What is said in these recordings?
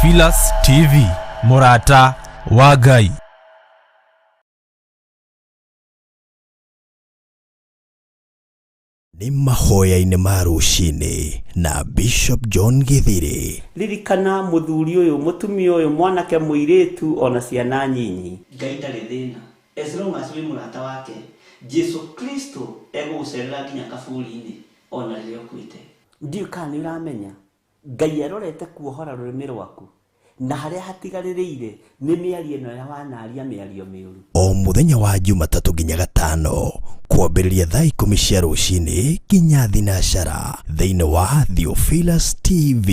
Theophilus TV, Murata wa Ngai. Ni Mahoya-ini ma Ruci-ini na Bishop John Githiri. Ririkana muthuri uyu mutumia uyu mwanake muiritu ona ciana nyinyi. Ngai ndari thina. As long as we murata wake, Jesu Kristo egucerera nginya kaburi-ini ona riria kwite. Ndiu kana uramenya Ngai arorete kuohora rurimi rwaku na haria hatigaririire ni miario ino ya wanaria miario miuru. O muthenya wa Jumatatu nginya Gatano kwambĩrĩria thaa 10 cia rũcinĩ nginya thinacara thĩinĩ wa Theophilus TV,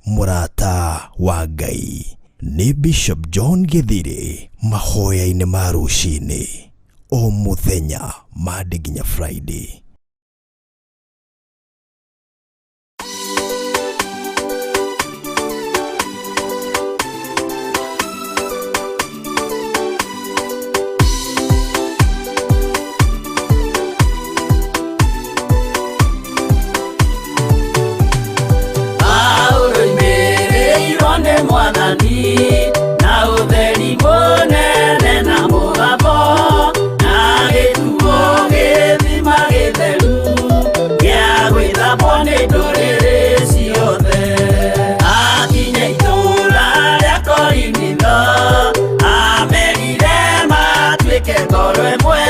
Murata wa Ngai. Ni Bishop John Githiri, Mahoya-ini ma Ruci-ini, o muthenya Monday nginya Friday. Na utheri munene na mugabo na gĩkuũ gĩthima gĩtheru gĩa gwĩthambwo nĩ ndũrĩrĩ ciothe. Akinya itũũra rĩa Korinitho amerire matuĩke ngoro ĩmwe,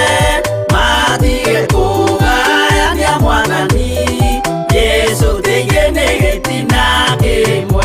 matige kũgayania Mwathani Jesũ thĩinĩ nĩ gĩtina kĩmwe.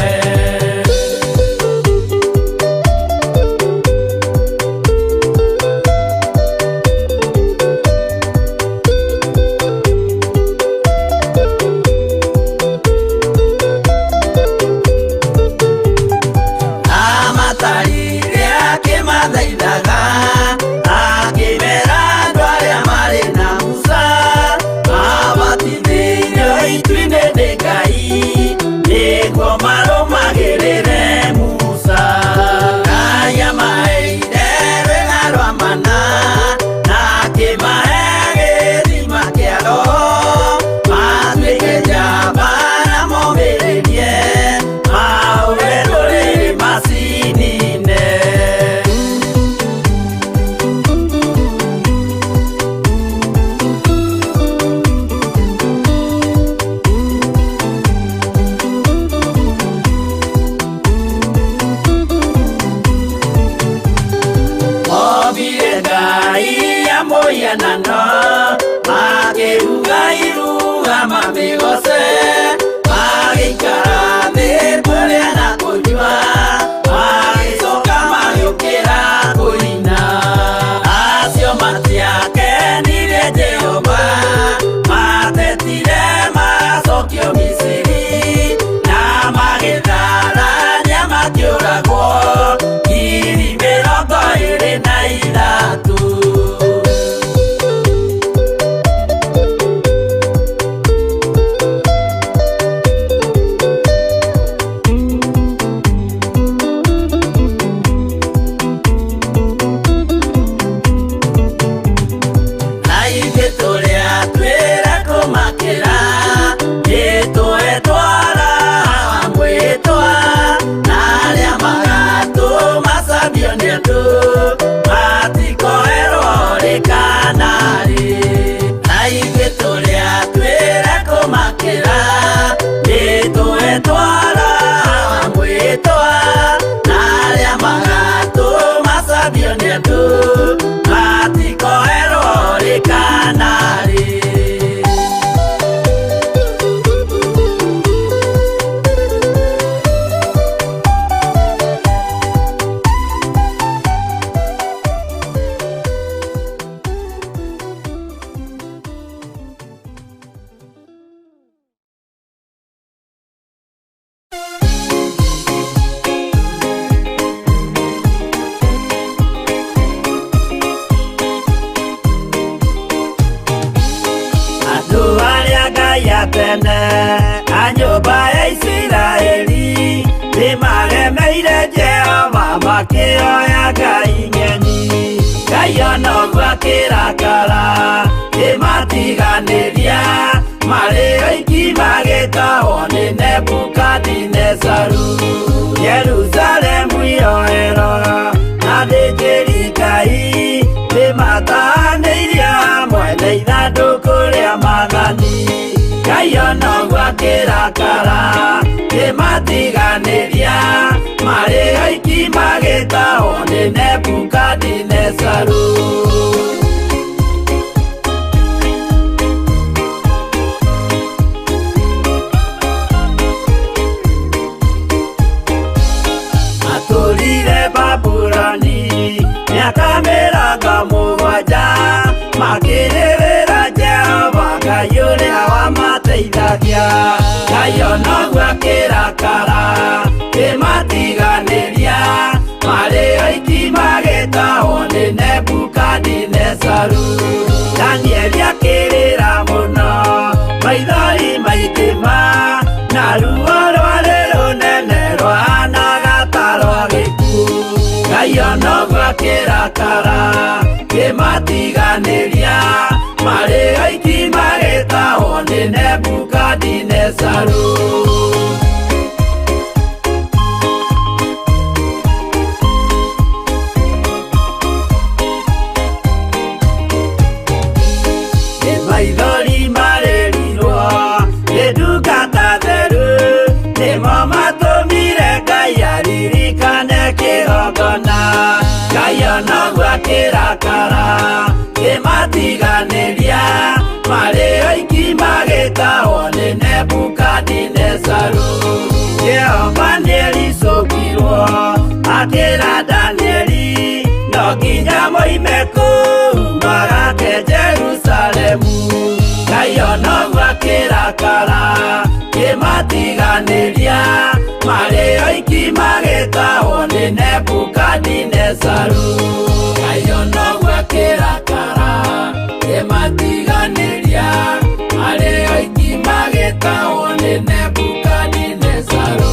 Anyumba ya Isiraeli nimagemeire Jehova makĩoya Ngai ng'eni. Ngai onoguo akĩrakara kĩmatiganĩria, marĩ oiki magĩtahwo nĩ Nebukadinezaru. Jerusalemu gwakirakara kimatiganiria mari aiki magitao ni Nebukadinezaru. Atũrire Babuloni miaka mĩrongo mũgwanja makĩrĩrĩra Jehova Ngai ũrĩa wamateithagia. Ngai onoguo akĩrakara kĩmatiganĩria marĩ aiki magĩtahwo nĩ Nebukadinezaru. Danieli akĩrĩra mũno maithori maithima na ruo rwarĩ rũnene rwahanaga ta rwa gĩkuũ. Ngai onoguo akĩrakara kĩmatiganĩria marĩ aiki magĩtahwo nĩ Nebukadinezaru. Maithori marĩrirwo nĩ ndungata theru, nĩmo matũmire Ngai aririkane kĩgongona. Ngai onoguo akĩrakara kĩmatiganĩria marĩ aiki magĩtahwo nĩ Nebukadinezaru. Jehova nĩericũkirwo akĩra Danieli no nginya moime kũu magake Jerusalemu. Ngai onoguo akĩrakara kĩmatiganĩria marĩ aiki magĩtahwo nĩ Nebukadinezaru. Ngai onoguo akĩrakara kĩmatiganĩria marĩ aiki magĩtahwo nĩ Nebukadinezaru.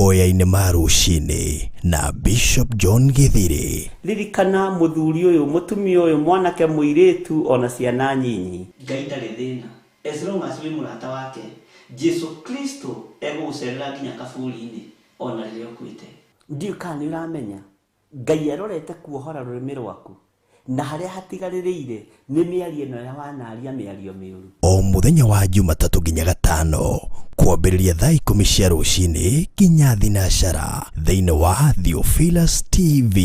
mahoya-ini ma ruci-ini na Bishop John Githiri. Ririkana muthuri uyu mutumia uyu mwanake muiretu ona ciana nyinyi. Ngai ndarĩ thĩna. As long as we Murata wake, Jesu Kristo egũgũcerera nginya kaburi-inĩ ona rĩrĩa ũkuĩte. Ndiũ kana nĩ ũramenya Ngai arorete kuohora rũrĩmĩ rwaku na harĩa hatigarĩrĩire nĩ mĩario ĩno ya wanaria mĩario mĩũru. O muthenya wa Jumatatu nginya Gatano kwambĩrĩria thaa 10 cia rũci-inĩ nginya thinacara thĩinĩ wa Theophilus TV.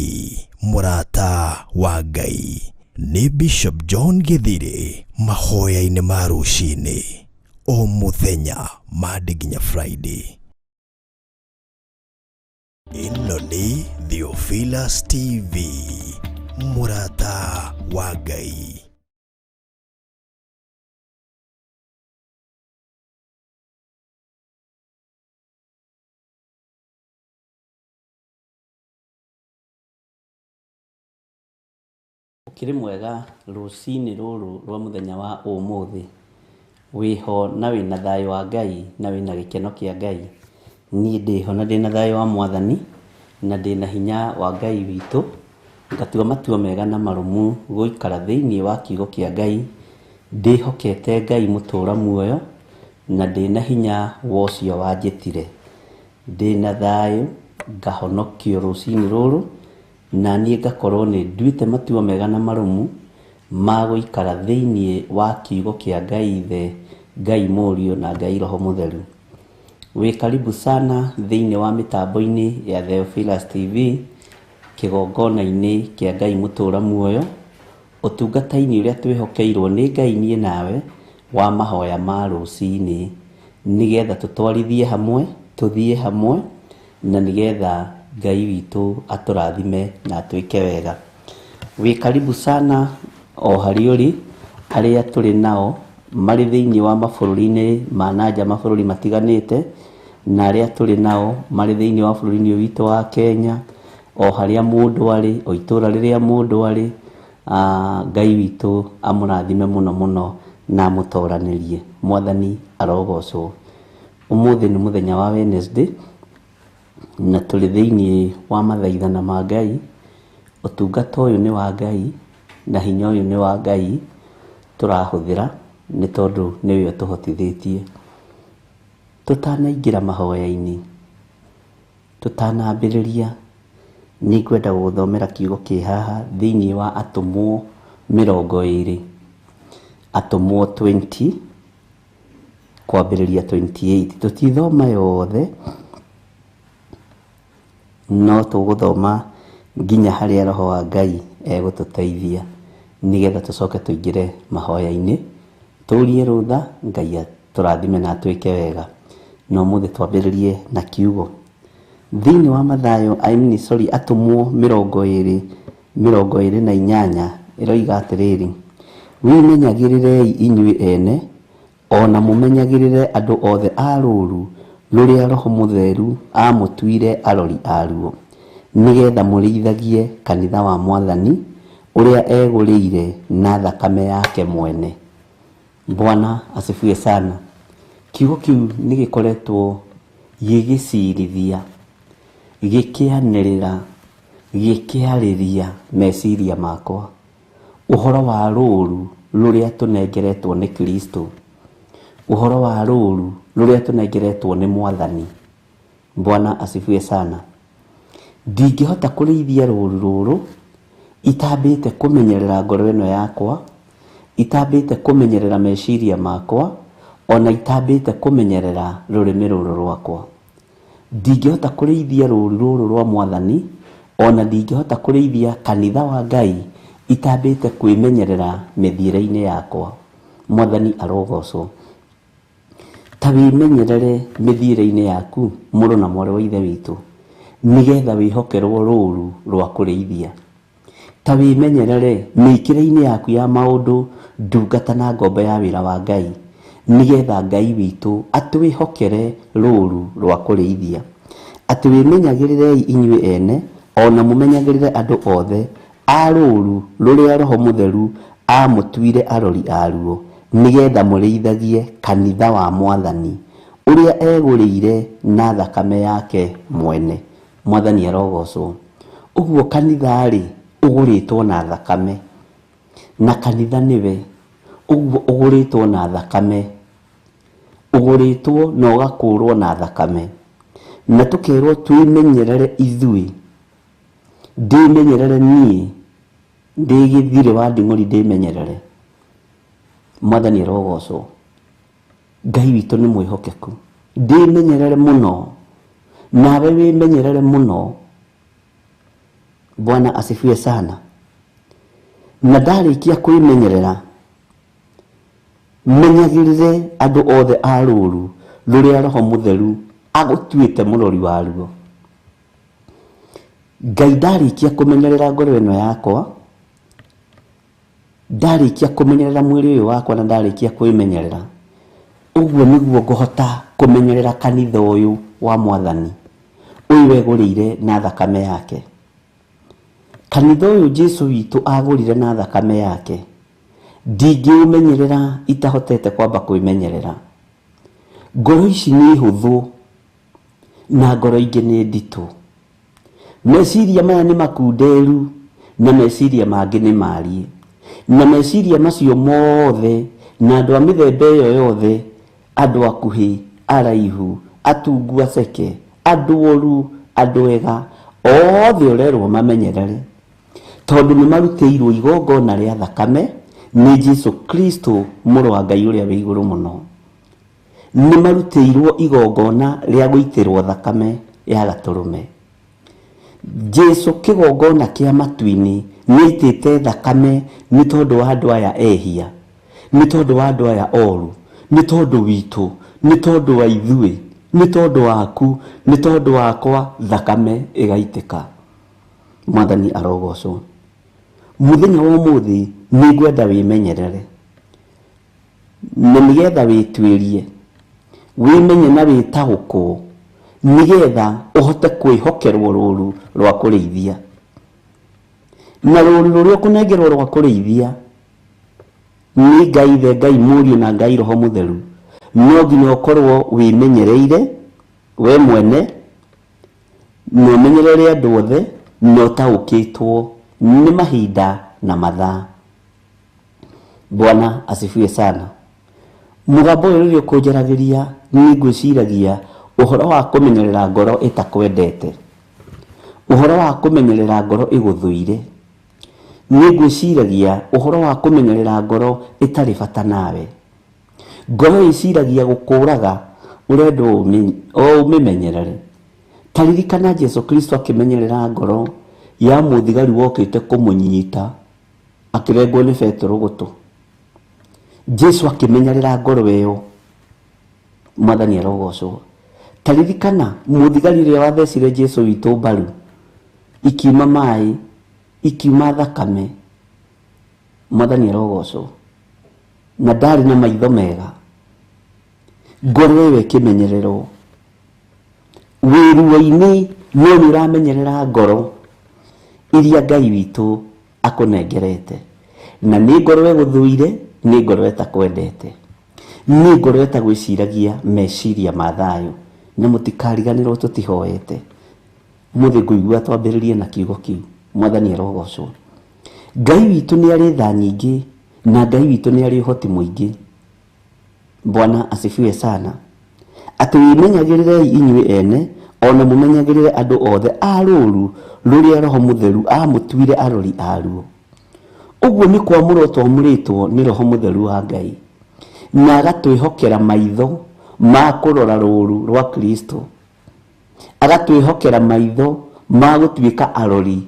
Murata wa Ngai nĩ Bishop John Githiri, mahoya-ini ma rũci-inĩ o muthenya Monday nginya Friday. Ĩno nĩ Theophilus TV, Murata wa Ngai. Ukiri mwega rũci-inĩ rũrũ rwa muthenya wa ũmũthĩ, wiho na wĩna thayũ wa Ngai na wĩna gĩkeno kĩa Ngai. Niĩ ndĩho na ndĩna thayũ wa Mwathani na ndĩna hinya wa Ngai witũ, ngatua matua mega na marũmu gũikara thĩinĩ wa kiugo kĩa Ngai, ndĩhokete Ngai mũtũũra muoyo na ndĩna hinya wa ũcio wanjĩtire. Ndĩna thayũ ngahonokio rũci-inĩ rũrũ na niĩ ngakorwo nĩ nduĩte matua mega na marũmu ma gũikara thĩinĩ wa kiugo kĩa Ngai Ithe, Ngai Mũriũ na Ngai Roho Mũtheru. Wĩ karibu sana thĩinĩ wa mĩtambo-inĩ ya Theophilus TV, kĩgongona-inĩ kĩa Ngai mũtũũra muoyo, ũtungata-inĩ ũrĩa twĩhokeirwo nĩ Ngai niĩ nawe wa mahoya ma rũci-inĩ, nĩgetha tũtwarithie hamwe, tũthiĩ hamwe na nĩgetha Ngai witũ atũrathime na twĩke wega. Wĩ karibu sana o harĩ ũrĩ arĩa tũrĩ nao marĩ thĩinĩ wa mabũrũri-inĩ ma nanja, mabũrũri matiganĩte, na arĩa tũrĩ nao marĩ thĩinĩ wa bũrũri-inĩ witũ wa Kenya, o harĩa mũndũ arĩ, o itũũra rĩrĩa mũndũ arĩ, Ngai witũ amũrathime mũno mũno na amũtoranĩrie. Mwathani arogocwo. Ũmũthĩ nĩ mũthenya wa Wednesday na tũrĩ thĩinĩ wa mathaithana ma Ngai. Ũtungata ũyũ nĩ wa Ngai na hinya ũyũ nĩ wa Ngai tũrahũthĩra nĩ tondũ nĩwe ũtũhotithĩtie. Tũtanaingĩra mahoya-inĩ, tũtanambĩrĩria, nĩ ngwenda gũthomera kiugo kĩ haha thĩinĩ wa Atũmwo 20, Atũmwo 20 kwambĩrĩria 28. Tũtithoma yothe, no tũgũthoma nginya harĩa Roho wa Ngai egũtũteithia nĩgetha tũcoke tũingĩre mahoya-inĩ, tũrie rũtha Ngai tũrathime na twĩke wega. No mũthĩ twambĩrĩrie na kiugo thĩinĩ wa Mathayo, Atũmwo 20:28 ĩroiga atĩrĩrĩ: wĩmenyagĩrĩrei inyuĩ ene, ona mũmenyagĩrĩre andũ othe a rũũru rũrĩa Roho Mũtheru amũtuire arori aruo, nĩgetha mũrĩithagie kanitha wa Mwathani ũrĩa egũrĩire na thakame yake mwene. Bwana asifiwe sana. Kiugo kĩu nĩ gĩkoretwo gĩgĩcirithia, gĩkĩanĩrĩra, gĩkĩarĩria meciria makwa ũhoro wa rũũru rũrĩa tũnengeretwo nĩ Kristo, ũhoro wa rũũru rũrĩa tũnengeretwo nĩ Mwathani. Bwana asifiwe sana. Ndingĩhota kũrĩithia rũũru rũrũ itambĩte kũmenyerera ngoro ĩno yakwa, itambĩte kũmenyerera meciria makwa, ona itambĩte kũmenyerera rũrĩmĩ rũrũ rwakwa. Ndingĩhota kũrĩithia rũũru rũrũ rwa Mwathani, ona ndingĩhota kũrĩithia kanitha wa Ngai itambĩte kwĩmenyerera mĩthiĩre-inĩ yakwa. Mwathani arogocwo. Ta wĩmenyerere mĩthiĩre-inĩ yaku, mũrũ na mwarĩ wa Ithe witũ, nĩgetha wĩhokerwo rũũru rwa kũrĩithia. Ta wĩmenyerere mĩkĩre-inĩ yaku ya maũndũ, ndungata na ngombo ya wĩra wa Ngai, nĩgetha Ngai witũ atwĩhokere rũũru rwa kũrĩithia. Atĩ wĩmenyagĩrĩrei inyuĩ ene, ona mũmenyagĩrĩre andũ othe a rũũru rũrĩa Roho Mũtheru amũtuire arori aruo, nĩgetha mũrĩithagie kanitha wa Mwathani uria egurire na thakame yake mwene. Mwathani arogocwo. Uguo kanitha ri uguritwo na thakame, na kanitha niwe uguo uguritwo na thakame, uguritwo na ugakurwo na thakame, na tukerwo twimenyerere ithui. Ndimenyerere nie ndi Githiri wa Nding'uri, ndimenyerere. Mwathani arogocwo. Ngai witũ nĩ mwĩhokeku. Ndimenyerere muno, nawe wimenyerere muno. Bwana asifiwe sana. Na ndarikia kwimenyerera, menyagirire andu othe a rũũru rũrĩa Roho Mũtheru agũtuĩte mũrori waruo. Ngai ndarikia kũmenyerera ngoro ĩno yakwa, ndarikia kũmenyerera mwĩrĩ ũyũ wakwa, na ndarikia kwĩmenyerera, uguo niguo ngũhota kũmenyerera kanitha ũyũ wa Mwathani ũyũ wegũrĩire na thakame yake. Kanitha ũyũ Jesu witũ agũrire na thakame yake, ndingĩũmenyerera itahotete kwamba kwĩmenyerera. Ngoro ici nĩ hũthũ na ngoro ingĩ nĩ nditũ. Meciria maya nĩ makunderu na meciria mangĩ nĩ maariĩ, na meciria macio mothe na andũ a mĩthemba ĩyo yothe, andũ akuhĩ, araihu, atungu, aceke, andũ oru, andũ ega, othe ũrerwo mamenyerere, tondũ nĩ marutĩirwo igongona rĩa thakame nĩ Jesu Kristo mũrũ wa Ngai ũrĩa wĩ igũrũ mũno. Nĩ marutĩirwo igongona rĩa gũitĩrwo thakame ya gatũrũme. Jesu kĩgongona kĩa matu-inĩ nĩ aitĩte thakame nĩ tondũ wa andũ aya ehia, nĩ tondũ wa andũ aya oru, nĩ tondũ witũ, nĩ tondũ wa ithuĩ, nĩ tondũ waku, nĩ tondũ wakwa, thakame ĩgaitĩka. Mwathani arogocwo. Mũthenya wa ũmũthĩ nĩ ngwenda wĩmenyerere, na nĩgetha wĩtuĩrie, wĩmenye na wĩtaũkwo, nĩgetha ũhote kwĩhokerwo rũũru rwa kũrĩithia. Na rũũru rũrĩa ũkũnengerwo rwa kũrĩithia nĩ Ngai Ithe, Ngai Mũriũ na Ngai Roho Mũtheru. No nginya ũkorwo wĩmenyereire we mwene, na ũmenyerere andũ othe, na ũtaũkĩtwo nĩ mahinda na mathaa. Bwana asifiwe sana. Mũgambo ũyũ rĩrĩa ũkũnjaragĩria nĩ ngwĩciragia ũhoro wa kũmenyerera ngoro ĩtakwendete, ũhoro wa kũmenyerera ngoro ĩgũthũire. Nĩ ngwĩciragia ũhoro wa kũmenyerera ngoro ĩtarĩ bata nawe. Ngoro ĩciragia gũkũraga, ũrenda ũmĩmenyerere. Taririkana Jesu Kristo akĩmenyerera ngoro ya mũthigari wokĩte kũmũnyita, akĩrengwo nĩ Petero gũtũ. Jesu akĩmenyerera ngoro ĩyo. Mwathani arogocwo. Taririkana mũthigari ũrĩa wathecire Jesu witũ mbaru, ikiuma maĩ, ikiuma thakame. Mwathani arogocwo. Na ndarĩ na maitho mega. Ngoro ĩyo ĩkĩmenyererwo. Wĩruo-inĩ no nĩ ũramenyerera ngoro iria Ngai witũ akũnengerete. Na nĩ ngoro ĩgũthũire, nĩ ngoro ĩtakwendete, nĩ ngoro ĩtagwĩciragia meciria ma thayũ. Na mũtikariganĩrwo tũtihoete. Mũthĩ ngũigua twambĩrĩrie na kiugo kĩu. Mwathani arogocwo. Ngai witũ nĩ arĩ tha nyingĩ, na Ngai witũ nĩ arĩ ũhoti mũingĩ. Bwana asifiwe sana. Atĩ wĩmenyagĩrĩre inyuĩ ene, ona mũmenyagĩrĩre andũ othe a rũũru rũrĩa Roho Mũtheru amũtuire arori aruo. Ũguo nĩ kwamũrwo twamũrĩtwo nĩ Roho Mũtheru wa Ngai, na agatwĩhokera maitho ma kũrora rũũru rwa Kristo, agatwĩhokera maitho ma gũtuĩka arori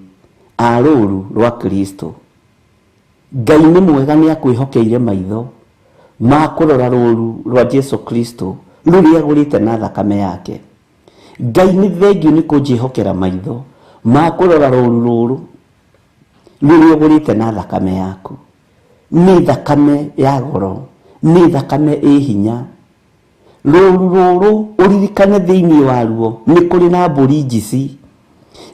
a rũũru rwa Kristo. Ngai nĩ mwega, nĩ akwĩhokeire maitho ma kũrora rũũru rwa Jesu Kristo rũrĩa agũrĩte na thakame yake. Ngai nĩ thengio nĩ kũnjĩhokera maitho ma kũrora rũũru rũrũ rũrĩa agũrĩte na thakame yaku. Nĩ thakame ya goro, nĩ thakame ĩ hinya. Rũũru rũrũ ũririkane thĩinĩ waruo nĩ kũrĩ na mbũri njici,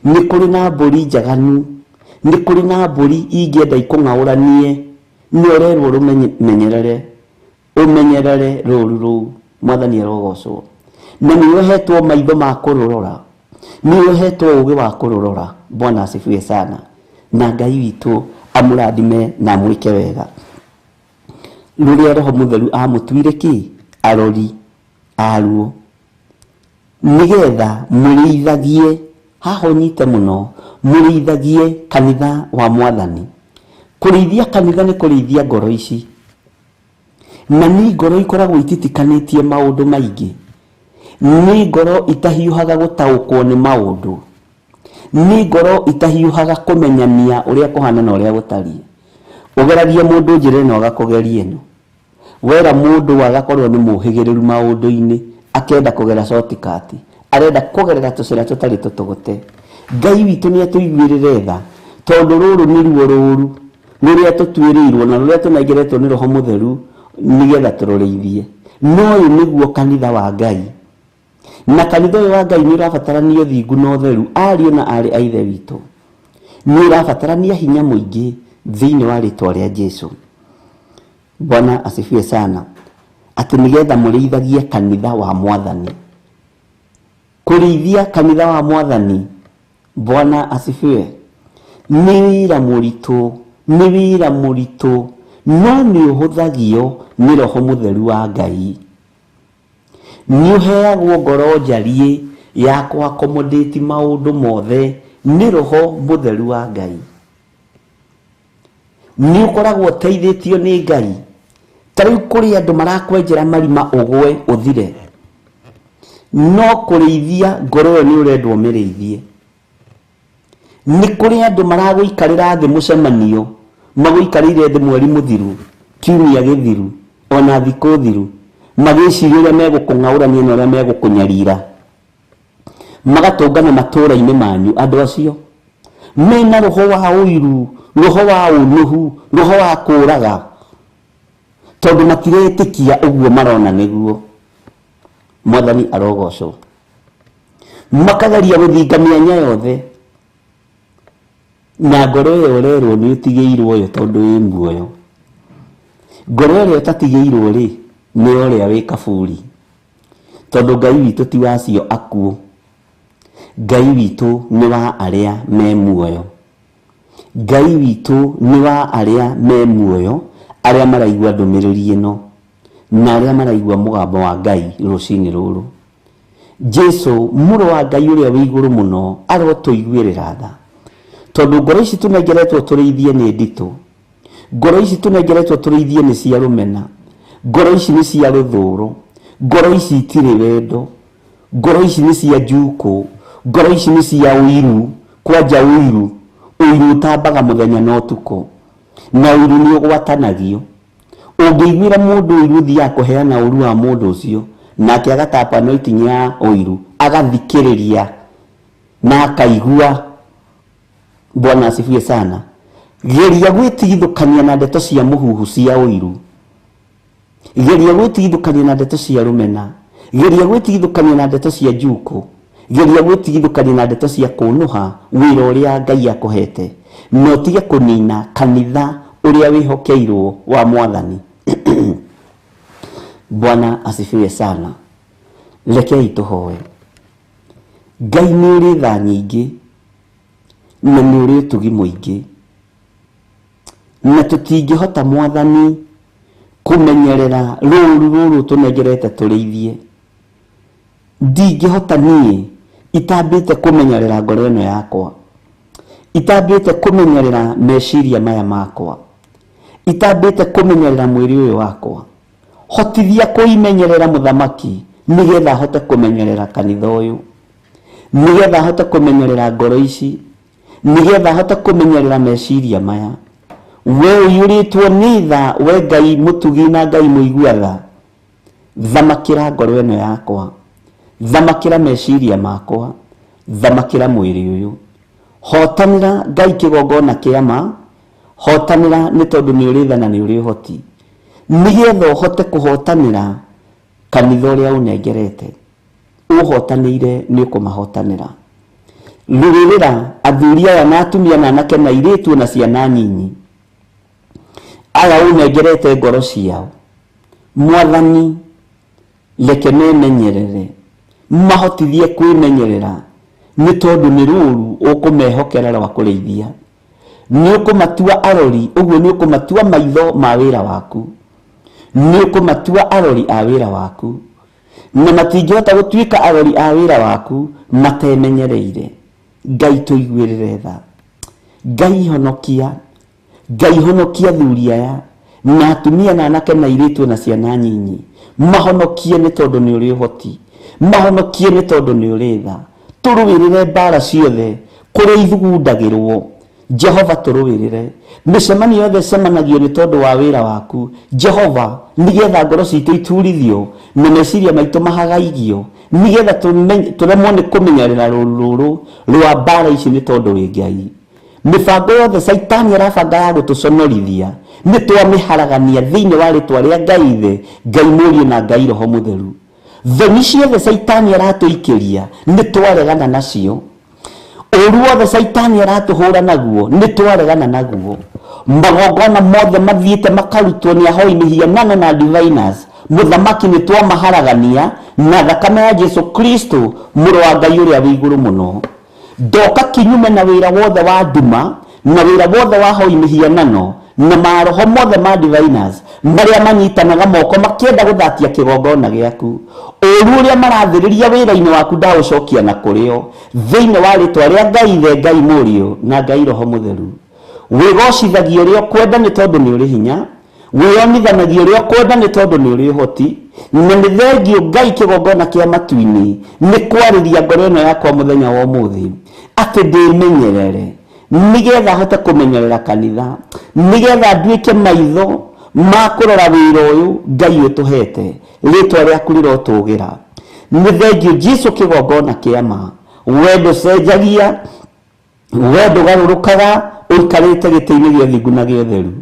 nĩ kũrĩ na mbũri njaganu, nĩ kũrĩ na mbũri ingĩenda ikũng'aũranie. Nĩ ũrerwo rũmenyerere, ũmenyerere rũũru rũu. Mwathani arogocwo. na nĩ ũhetwo maitho ma kũrũrora, nĩ ũhetwo ũgĩ wa kũrũrora. Bwana asifiwe sana. Na Ngai witũ amũrathime na amwĩke wega. Rũrĩa Roho Mũtheru amũtuire kĩ? Arori aruo, nigetha mũrĩithagie, haha ũnyite mũno, mũrĩithagie kanitha wa Mwathani. Kũrĩithia kanitha nĩ kũrĩithia ngoro ici, na nĩ ngoro ikoragwo ititikanĩtie maũndũ maingĩ, nĩ ngoro itahiũhaga gũtaũkwo nĩ maũndũ, nĩ ngoro itahiũhaga kũmenyania ũrĩa kũhana na ũrĩa gũtariĩ. Ũgeragie mũndũ njĩra ĩno agakũgeria ĩno, wera mũndũ agakorwo nĩ mũhĩgĩrĩru maũndũ-inĩ, akenda kũgera shortcut, arenda kũgerera tũcĩra tũtarĩ tũtũgũte. Ngai witũ nĩ atũiguĩrĩre tha, tondũ rũrũ nĩ ruo rũru rũrĩa tũtuĩrĩirwo na rũrĩa tũnengeretwo nĩ Roho Mũtheru nĩgetha tũrũrĩithie. No ũyũ nĩguo kanitha wa Ngai, na kanitha ũyũ wa Ngai nĩ ũrabatarania ũthingu na ũtheru. Ariũ na arĩ a Ithe witũ, nĩ ũrabatarania hinya mũingĩ thĩinĩ wa rĩtwa rĩa Jesũ. Bwana asifiwe sana. Atĩ nĩgetha mũrĩithagie kanitha wa Mwathani. Kũrĩithia kanitha wa Mwathani, Bwana asifiwe, nĩ wĩra mũritũ, nĩ wĩra mũritũ, no nĩ ũhũthagio nĩ Roho Mũtheru wa Ngai. Nĩ ũheagwo ngoro njariĩ ya kũ-accommodate maũndũ mothe nĩ Roho Mũtheru wa Ngai. Nĩ ũkoragwo ũteithĩtio nĩ Ngai. Ta rĩu kũrĩ andũ marakwenjera marima ũgwe ũthire, no kũrĩithia ngoro ĩyo nĩ ũrendwo mĩrĩithie. Nĩ kũrĩ andũ maragũikarĩra thĩ mũcemanio, magũikarĩire thĩ mweri mũthiru, kiumia gĩthiru, ona thikũ thiru, magĩciria ũrĩa megũkũng'aũrania na ũrĩa megũkũnyarira, magatũngana matũũra-inĩ manyu. Andũ acio mena roho wa ũiru, roho wa ũnuhu, roho wa kũũraga, tondũ matiretĩkia ũguo marona nĩguo. Mwathani arogocwo. Makageria gũthinga mĩanya yothe, na ngoro ĩyo ũrerwo nĩ ũtigĩirwo yo tondũ wĩ muoyo. Ngoro ĩrĩa ũtatigĩirwo rĩ, nĩ ũrĩa wĩ kaburi, tondũ Ngai witũ ti wacio akuo. Ngai witũ nĩ wa arĩa me muoyo. Ngai witũ nĩ wa arĩa me muoyo, arĩa maraigua ndũmĩrĩri ĩno na arĩa maraigua mũgambo wa Ngai rũcinĩ rũrũ. Jesũ mũrũ wa Ngai ũrĩa wĩ igũrũ mũno arotũiguĩrĩra tha, tondũ ngoro ici tũnengeretwo tũrĩithie nĩ nditũ. Ngoro ici tũnengeretwo tũrĩithie nĩ cia rũmena, ngoro ici nĩ cia rũthũũro, ngoro ici itirĩ wendo, ngoro ici nĩ cia njuukũ, ngoro ici nĩ cia ũiru. Kwanja ũiru ũtambaga mũthenya na ũtukũ, na ũiru nĩ ũgwatanagio. Ũngĩiguĩra mũndũ ũiru ũthiaga kũheana ũru wa mũndũ ũcio, nake agatapa anointing ya ũiru, agathikĩrĩria na akaigua. Bwana asifiwe sana. Geria gwĩtigithũkania na ndeto cia mũhuhu cia ũiru, geria gwĩtigithũkania na ndeto cia rũmena, geria gwĩtigithũkania na ndeto cia njuukũ, geria gwĩtigithũkania na ndeto cia kũnũha wĩra ũrĩa Ngai akũhete, no tige kũnina kanitha ũrĩa wĩhokeirwo wa Mwathani. Bwana asifiwe sana. Rekei tũhoe. Ngai nĩ ũrĩ tha nyingĩ na nĩ ũrĩ ũtugi mũingĩ, na tũtingĩhota Mwathani kũmenyerera rũũru rũrũ tũnengerete tũrĩithie. Ndingĩhota niĩ itambĩte kũmenyerera ngoro ĩno yakwa, itambĩte kũmenyerera meciria maya makwa, itambĩte kũmenyerera mwĩrĩ ũyũ wakwa. Hotithia kũimenyerera Mũthamaki, nĩgetha hote kũmenyerera kanitha ũyũ, nĩgetha hote kũmenyerera ngoro ici, nĩgetha hote kũmenyerera meciria maya. We ũiyũrĩtwo nĩ tha, we Ngai mũtugi na Ngai mũigua tha, thamakĩra ngoro ĩno yakwa, thamakĩra meciria makwa, thamakĩra mwĩrĩ ũyũ. Hotanĩra Ngai kĩgongona kĩama, hotanĩra nĩ tondũ nĩ ũrĩ tha na nĩ ũrĩ ũhoti, nĩgetha ũhote kũhotanĩra kanitha ũrĩa ũnengerete. Ũhotanĩire nĩ ũkũmahotanĩra. Rũrĩrĩra athuri aya na atumia na anake na airĩtu na ciana nyinyi aya ũnengerete ngoro ciao. Mwathani, reke memenyerere, mahotithie kwimenyerera ni tondu ni ruru ukumehokera rwa kureithia ni ukumatua arori uguo ni ukumatua maitho ma wira waku ni ukumatua arori a wira waku na matingihota gutuika arori a wira waku matemenyereire. Ngai tuiguirire tha, Ngai honokia thuri aya na atumia na anake na iritu na ciana nyinyi, mahonokie ni tondu ni uri uhoti, mahonokie ni tondu ni uri tha. Turuwirire mbara ciothe kuria ithugundagirwo, Jehova turuwirire micemani yothe cemanagio ni tondu wa wira waku Jehova, nigetha ngoro citu iturithio na meciria maitu mahagaigio, nigetha turemwo ni kumenyerera ruru rwa mbara ici ni tondu wi Ngai. Mibango yothe Saitani arabanga ya gutuconorithia ni twamiharagania thiini wa ritwa ria Ngai the, Ngai Murio na Ngai Roho Mutheru. Thoni ciothe Saitani aratuikiria ni twaregana nacio, uru wothe Saitani aratuhura naguo ni twaregana naguo. Magongona mothe mathiite makarutwo ni ahoi-ini hianano na diviners, muthamaki ni twamaharagania na thakame ya Jesu Kristo muru wa Ngai uria wi iguru muno. Ndoka kinyume na wira wothe wa nduma na wira wothe wa ahoi-ini hianano na maroho mothe ma diviners maria manyitanaga moko makienda guthatia kigongona giaku. Uru uria marathiriria wira-ini waku ndaucokia na kurio thiini wa ritwa ria Ngai the, Ngai Murio na Ngai Roho Mutheru. Wigocithagio rio kwenda ni tondu ni uri hinya, wiyonithanagio rio kwenda ni tondu ni uri uhoti, na ni thengio Ngai kigongona kia matu-ini ni kwariria ngoro ino yakwa muthenya wa umuthi ati ndimenyerere, nigetha hote kumenyerera kanitha, nigetha nduike maitho ma kurora wira uyu Ngai utuhete, ritwa riaku rirotugira. Ni thengio Jesu kigongona kia ma, wendo cenjagia, wendo garurukaga uikarite giti-ini gia thingu na gia utheru.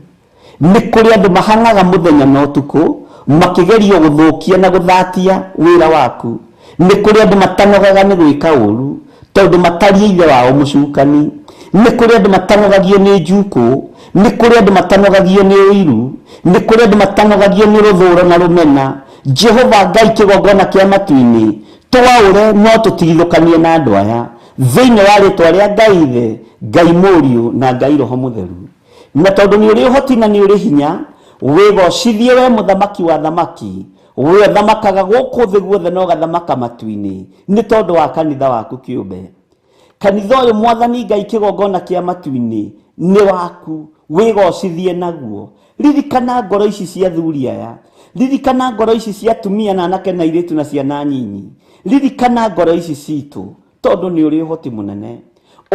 Ni kuri andu mahangaga muthenya na utuku makigerio guthukia na guthatia wira waku. Ni kuri andu matanogaga ni gwika uru tondu matarie ithe wao mucukani. Ni kuri andu matanogagio ni njuku, ni kuri andu matanogagio ni uiru, ni kuri andu matanogagio ni ruthuro na rumena. Jehova Ngai kigongona kia matu-ini twaure no tutigithukanie na andu aya thiini wa ritwa ria Ngai the, Ngai Murio na Ngai Roho Mutheru. Na tondu ni uri uhoti na ni uri hinya, wigocithie we muthamaki wa thamaki, we thamakaga guku thi guothe no gathamaka matu-ini ni tondu wa kanitha waku kiumbe. Kanitha uyu Mwathani Ngai kigongona kia matu-ini ni waku, wigocithie naguo. Ririkana ngoro ici cia thuri aya, ririkana ngoro ici cia atumia na anake na iritu na ciana nyinyi, ririkana ngoro ici citu tondu ni uri uhoti munene.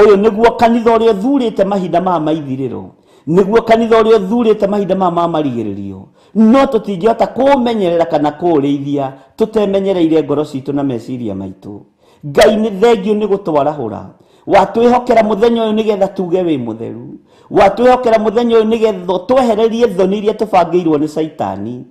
Uyu niguo kanitha uria thurite mahinda ma maithiriro, niguo kanitha uria thurite mahinda ma marigiririo, no tutingihota kumenyerera kana kuurithia tutemenyereire ngoro citu na meciria maitu. Ngai ni thengio ni gutwarahura, watwihokera muthenya uyu nigetha tuge wi mutheru, watwihokera muthenya uyu nigetha twehererie thoni iria tubangiirwo ni Saitani,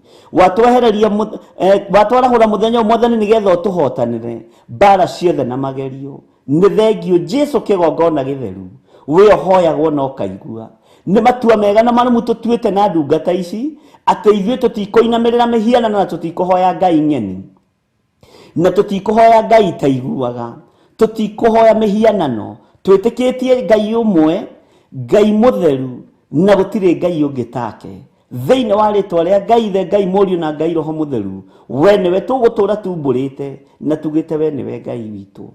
watwarahura muthenya uyu Mwathani nigetha tuhotanire mbara ciothe na magerio. Ni thengio Jesu kigongona githeru, wihoyagwo na ukaigua. Ni matua mega na marumu tutuite na ndungata ici ati ithuĩ tutikoinamirira mihianano na tutikuhoya Ngai ng'eni, na tutikuhoya Ngai taiguaga, tutikuhoya mihianano, twitikitie Ngai umwe, Ngai mutheru, na gutire Ngai ungi take. Thiini wa ritwa ria Ngai the, Ngai Murio na Ngai Roho Mutheru, we niwe tugutura tumburite na tugite we niwe Ngai witu.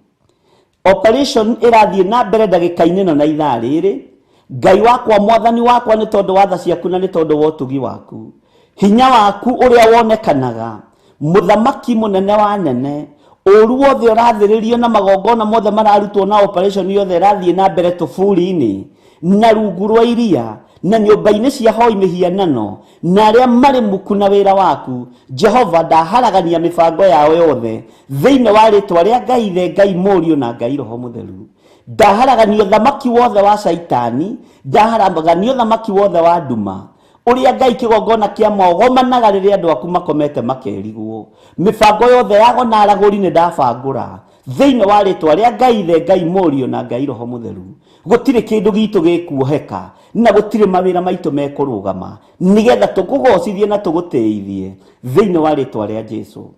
Operation irathie na mbere ndagika-ini no na ithaa riri. Ngai wakwa Mwathani wakwa ni tondu wa tha ciaku na ni tondu wa utugi waku, hinya waku uria wonekanaga, muthamaki munene wa nene, uru wothe urathiririo na magongona mothe mararutwo na operation yothe irathie na mbere tuburi-ini na rungu rwa iria na nyumba-ini cia hoi mihianano na aria mari muku na wira waku. Jehova ndaharagania mibango yao yothe thiini wa ritwa ria Ngai the, Ngai Murio na Ngai Roho Mutheru. Ndaharagania thamaki wothe wa Saitani, ndaharagania thamaki wothe wa nduma uria Ngai kigongona kia mogomanaga riria andu aku makomete makerigwo. Mibango yothe yago na araguri ni ndabangura thiini wa ritwa ria Ngai the, Ngai Murio na Ngai Roho Mutheru. Gutire kindu gitu gikuoheka na gutire mawira maitu mekurugama nigetha tugugocithie na tugutithie thiini wa ritwa ria Jesu.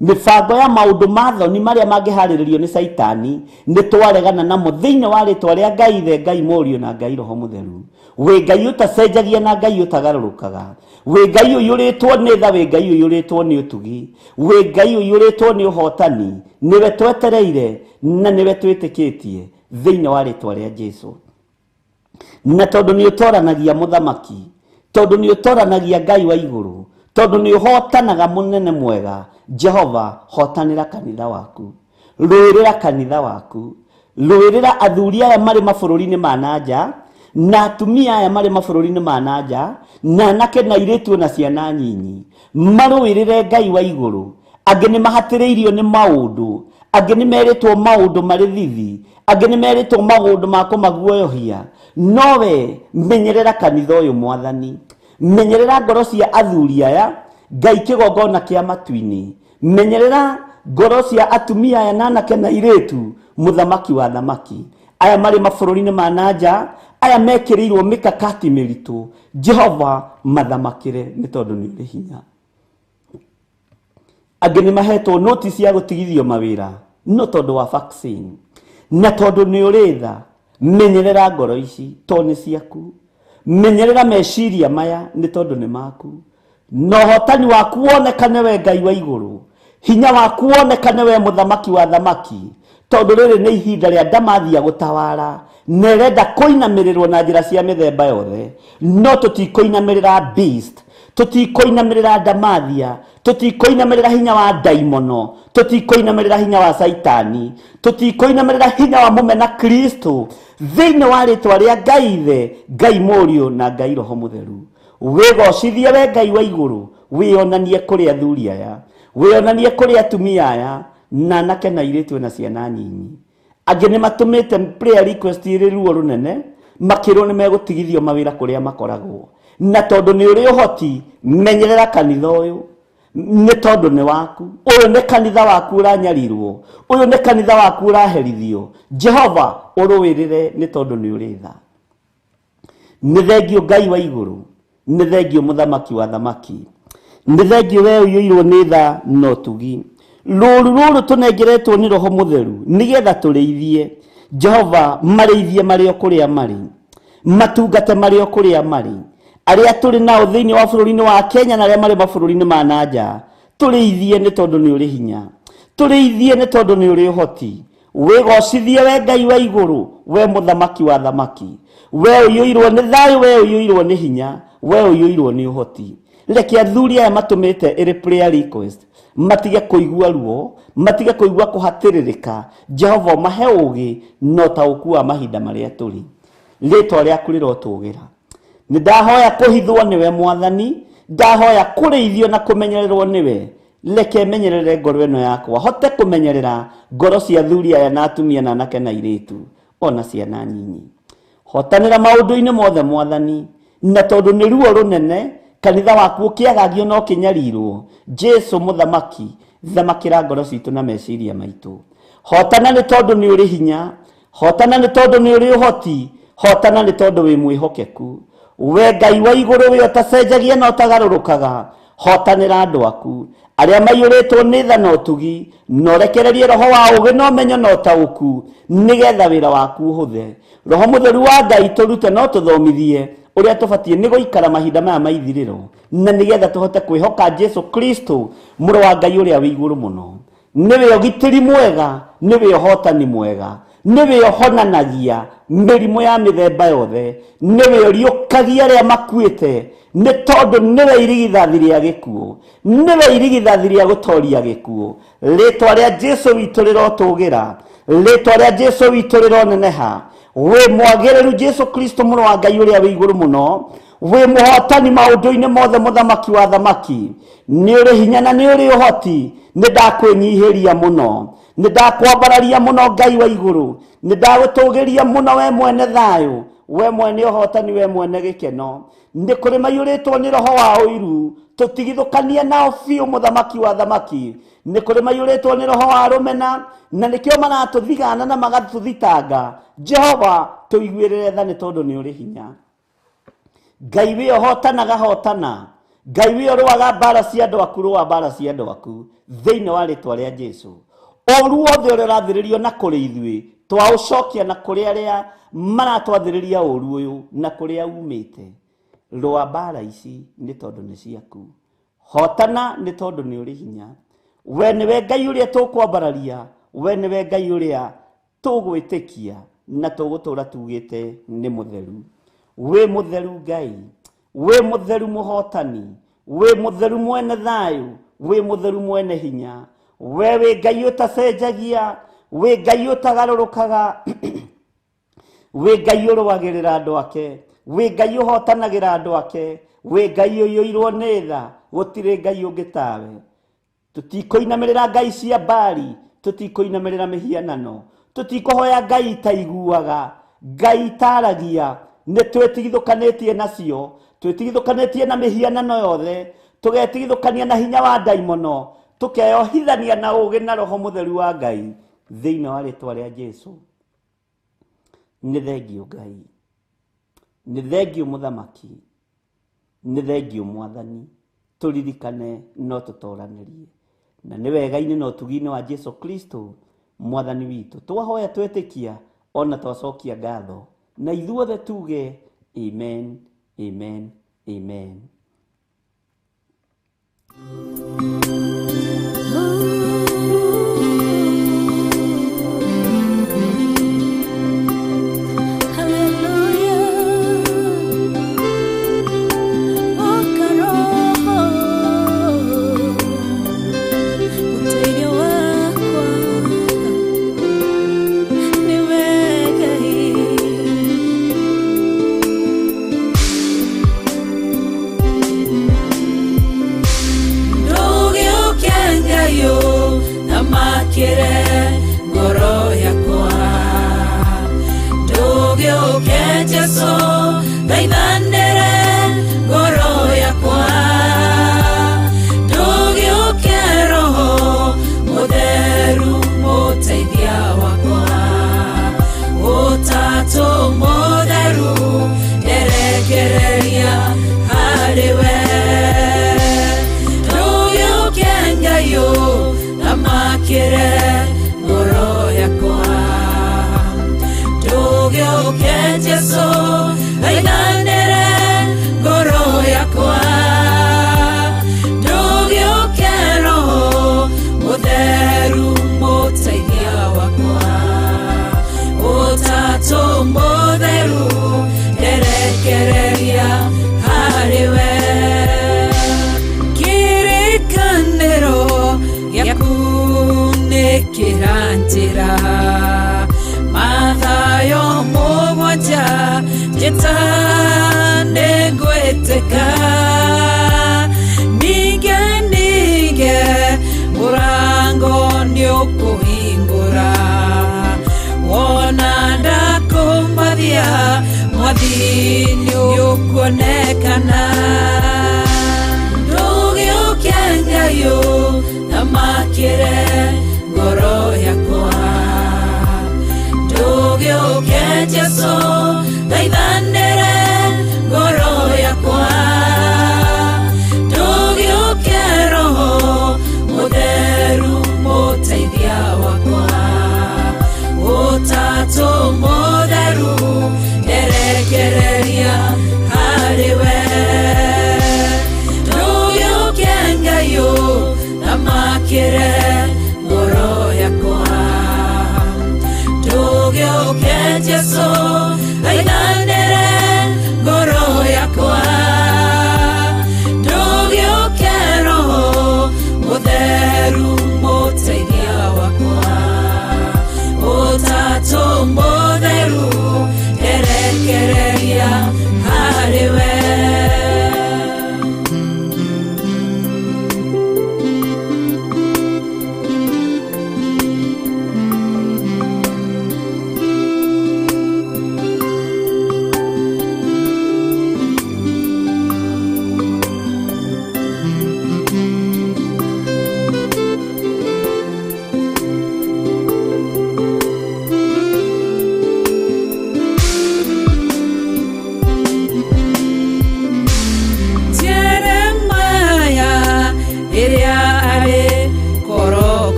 mibango ya maundu mathoni maria mangiharirio ni saitani ni twaregana namo thiini wa ritwa ria Ngai Ithe, Ngai Mũriũ na Ngai Roho Mũtheru. We Ngai utacenjagia na Ngai utagarurukaga. We Ngai uyuritwo ni tha, we Ngai uyuritwo ni utugi, we Ngai uyuritwo ni uhotani, niwe twetereire na niwe twitikitie thiini wa ritwa ria Jesu. Na tondu ni utoranagia muthamaki, tondu ni utoranagia Ngai wa iguru, tondu ni uhotanaga munene mwega, Jehova hotanira kanitha waku, ruirira kanitha waku, ruirira athuri aya mari mabururi-ini ma nanja na atumia aya mari mabururi-ini ma nanja na anake na airitu na ciana nyinyi, maruirire Ngai wa iguru. Angi ni mahatiriirio ni maundu, angi ni meritwo maundu mari thithi, angi ni meritwo maundu ma kumaguoyohia. Nowe menyerera kanitha uyu Mwathani, menyerera ngoro cia athuri aya Ngai kigongona kia matu-ini, menyerera ngoro cia atumia aya na anake na airitu muthamaki wa thamaki, aya mari mabururi-ini ma nanja, aya mekirirwo mikakati miritu. Jehova mathamakire ni tondu ni uri hinya. Angi ni mahetwo notice ya gutigithio mawira no tondu wa vaccine, na tondu ni uri tha. Menyerera ngoro ici to ni ciaku, menyerera meciria maya ni tondu ni maku. No hotani waku wonekane we Ngai wa iguru, hinya waku wonekane we muthamaki wa thamaki, tondu riri ni ihinda ria ndamathia gutawara, nerenda kuinamirirwo na njira cia mithemba yothe. No tutikoinamirira beast, tutikoinamirira ndamathia, tutikoinamirira hinya wa daimono, tutikoinamirira hinya wa saitani, tutikoinamirira hinya wa mumena Kristo thiini wa ritwa ria Ngai Ithe, Ngai Mũriũ na Ngai Roho Mũtheru. Wigocithie we Ngai wa iguru, wionanie kuri athuri aya, wionanie kuri atumia aya na anake na airitu na ciana nyinyi. Angi ni matumite prayer request iri ruo runene, makirwo ni megutigithio mawira kuria makoragwo. Na tondu ni uri uhoti, menyerera kanitha uyu ni tondu ni waku. Uyu ni kanitha waku uranyarirwo, uyu ni kanitha waku uraherithio. Jehova uruwirire ni tondu ni uri tha. Ni thengio Ngai wa iguru, ni thengio muthamaki wa thamaki, ni thengio we uyuirwo ni tha no tugi. Ruru tunengeretwo ni Roho Mutheru nigetha tureithie. Jehova mareithie mario kuria mari, matungate mario kuria mari, aria turi nao thiini wa bururi-ini wa Kenya na aria mari mabururi-ini ma nanja. Tureithie ni tondu ni uri hinya, tureithie ni tondu ni uri uhoti. Wigocithie we Ngai wa iguru, we muthamaki wa thamaki, we uyuirwo ni thayu, we uyuirwo ni hinya, we uyuirwo ni uhoti. Reke athuri aya matumite iri prayer request matige kuigua ruo, matige kuigua kuhatiririka. Jehova mahe ugi no tauku wa mahinda maria turi. Ritwa riaku rirotugira. Ni ndahoya kuhithwo niwe Mwathani, ndahoya kureithio na kumenyererwo niwe. Reke menyerere ngoro ino yakwa, hote kumenyerera ngoro cia athuri aya na atumia na anake na airitu ona ciana nyinyi. Hotanira maundu-ini mothe Mwathani, na tondu ni ruo runene kanitha waku kiagagio no kinyarirwo. Jesu muthamaki, thamakira ngoro citu na meciria maitu. Hotana ni tondu ni uri hinya, hotana ni tondu ni uri uhoti, hotana ni tondu wi mwihokeku. We Ngai wa iguru we utacenjagia na utagarurukaga, hotanira andu aku aria maiyuritwo ni tha no tugi, no rekererie roho wa ugi no menyo no tauku, nigetha wira waku uhuthe. Roho Mutheru wa Ngai turute no tuthomithie uria tubatie ni guikara mahinda maya maithiriro, na nigetha tuhote kwihoka Jesu Kristo muru wa Ngai uria wi iguru muno. Niwe ugitiri mwega, niwe uhotani mwega, niwe uhonanagia mirimo ya mithemba yothe, niwe uriukagia aria makuite, ni tondu niwe irigithathi ria gikuo, niwe irigithathi ria gutoria gikuo. Ritwa ria Jesu witu rirotugira, ritwa ria Jesu witu rironeneha. We mwagiriru Jesu Kristo muru wa Ngai uria wi iguru muno, we muhotani maundu-ini mothe muthamaki wa thamaki, ni uri hinya na ni uri uhoti. Ni ndakwenyihiria muno, ni ndakwambararia muno Ngai wa iguru, ni ndagutugiria muno we mwene thayu, we mwene uhotani, we mwene gikeno. Ni kuri mayuritwo ni roho wa uiru, tutigithukanie nao fiu muthamaki wa thamaki. Ni kuri mayuritwo ni roho wa rumena, na nikio maratuthigana na magatuthitanga. Jehova tuiguirire tha ni tondu ni uri hinya. Ngai we hotanaga hotana, Ngai we ũrũaga mbara cia andũ aku, rũa mbara cia andũ aku thĩinĩ wa rĩtwa rĩa Jesũ. Ũru wothe ũrĩa ũrathĩrĩrio na kũrĩ ithuĩ twaũcokia na kũrĩ arĩa maratwathĩrĩria ũru ũyũ na kũrĩa umĩte. Rũa mbara ici nĩ tondũ nĩ ciaku. Hotana nĩ tondũ nĩ ũrĩ hinya. We nĩwe Ngai ũrĩa tũkwambararia, we nĩwe Ngai ũrĩa tũgwĩtĩkia na tũgũtũũra tugĩte nĩ mũtheru. We mũtheru Ngai, we mũtheru mũhotani, we mũtheru mwene thayũ, we mũtheru mwene hinya. We wĩ Ngai ũtacenjagia, we Ngai ũtagarũrũkaga, we Ngai ũrũagĩrĩra andũ ake, we Ngai ũhotanagĩra andũ ake, we Ngai ũiyũirwo nĩ tha, gũtirĩ Ngai ũngĩ tawe. Tũtikũinamĩrĩra ngai cia Baali, tũtikũinamĩrĩra mĩhianano, tũtikũhoya ngai itaiguaga, ngai itaragia. Nĩ twĩtigithũkanĩtie nacio, twĩtigithũkanĩtie na mĩhianano yothe, tũgetigithũkania na hinya wa ndaimono, tũkeyohithania na ũũgĩ na roho mũtheru wa Ngai thĩinĩ wa rĩtwa rĩa Jesũ. Nĩ thengio Ngai, nĩ thengio mũthamaki, nĩ thengio mwathani. Tũririkane no tũtoranĩrie, na nĩ wega-inĩ na ũtugi-inĩ wa Jesũ Kristo mwathani witũ twahoya twetĩkia ona twacokia ngatho, na ithuothe tuge amen, amen, amen.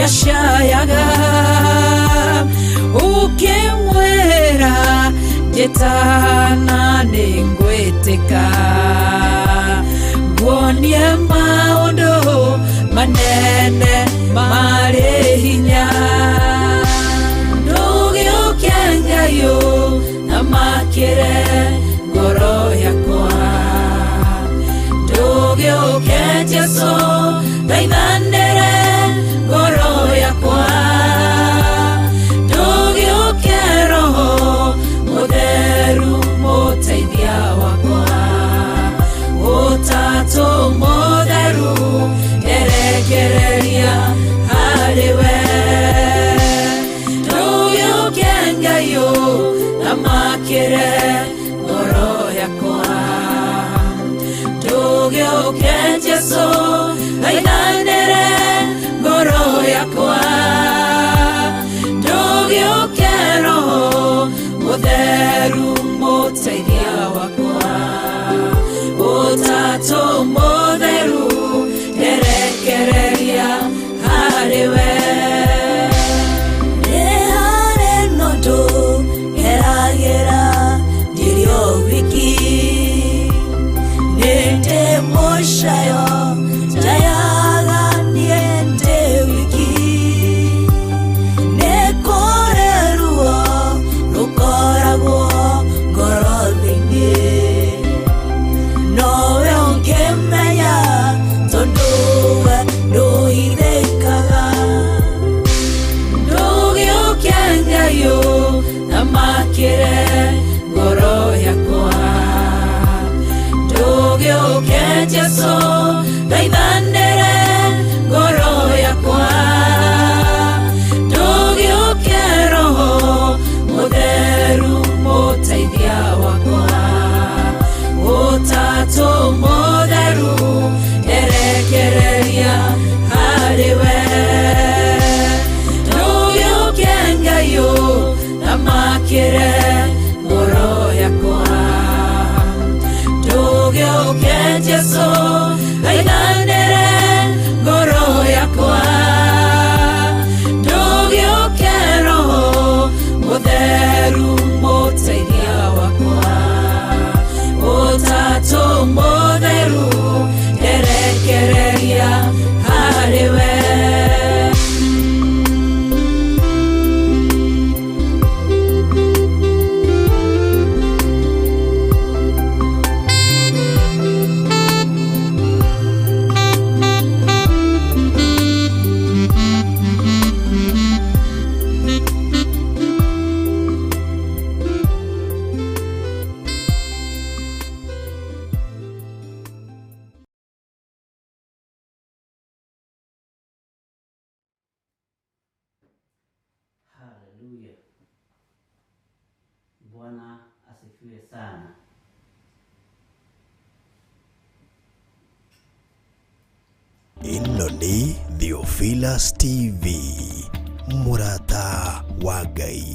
ndacayaga ukimwira njĩtana nĩngwĩtĩka nguonie maũndũ manene marĩ hinya ndũgĩũke Ngai na makĩre ngoro yakwa ndũgĩũke Jesũ thaithanĩre ngoro yakwa ndũgĩũke Roho Mũtheru mũteithia wakwa Ũtatũ Mũtheru erekereria harĩwe ndũgĩũke Ngai na makĩre ngoro yakwa ndũgĩũke Jesũ thaithanĩre ngoro yakwa ndũgĩũke Roho Mũtheru mũteithia wakwa Ũtatũ Mũtheru erekereria harĩwe nĩ harĩ nũndũ geragĩra ndirĩ wiki nĩ ndĩ mũcayo ndayaga niĩ ndĩ wiki nĩ kũrĩ ruo rũkoragwo ngoro-inĩ nowe ũngĩmenya tondũ we ndũhithĩkaga ndũgĩũke Ngai na makĩre ngoro yakwa ndũgĩũke Jesũ thaithanĩre ngoro yakwa ndũgĩũke Roho Mũtheru mũteithia wakwa Ũtatũ Mũtheru erekereria harĩwe ndũgĩũke Ngai na makĩre ngoro yakwa ndũgĩũke Jesũ thaithanĩre ngoro yakwa ndũgĩũke Roho Mũtheru mũteithia wakwa Ũtatũ Mũtheru erekereria harĩwe Haleluya. Bwana asifiwe sana. Ĩno nĩ Theophilus TV, Murata wa Ngai.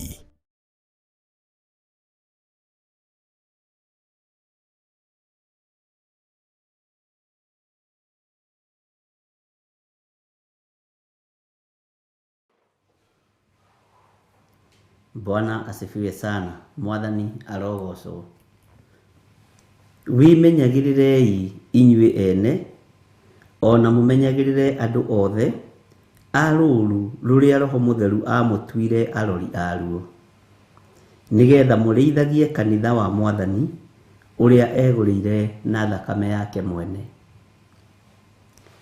Bwana asifiwe sana. Mwathani arogocwo. Wimenyagĩrĩrei inyuĩ ene ona mũmenyagĩrĩre andũ othe a rũũru rũrĩa Roho Mũtheru amũtuire arori aruo nĩgetha mũrĩithagie kanitha wa Mwathani ũrĩa egũrĩire na thakame yake mwene.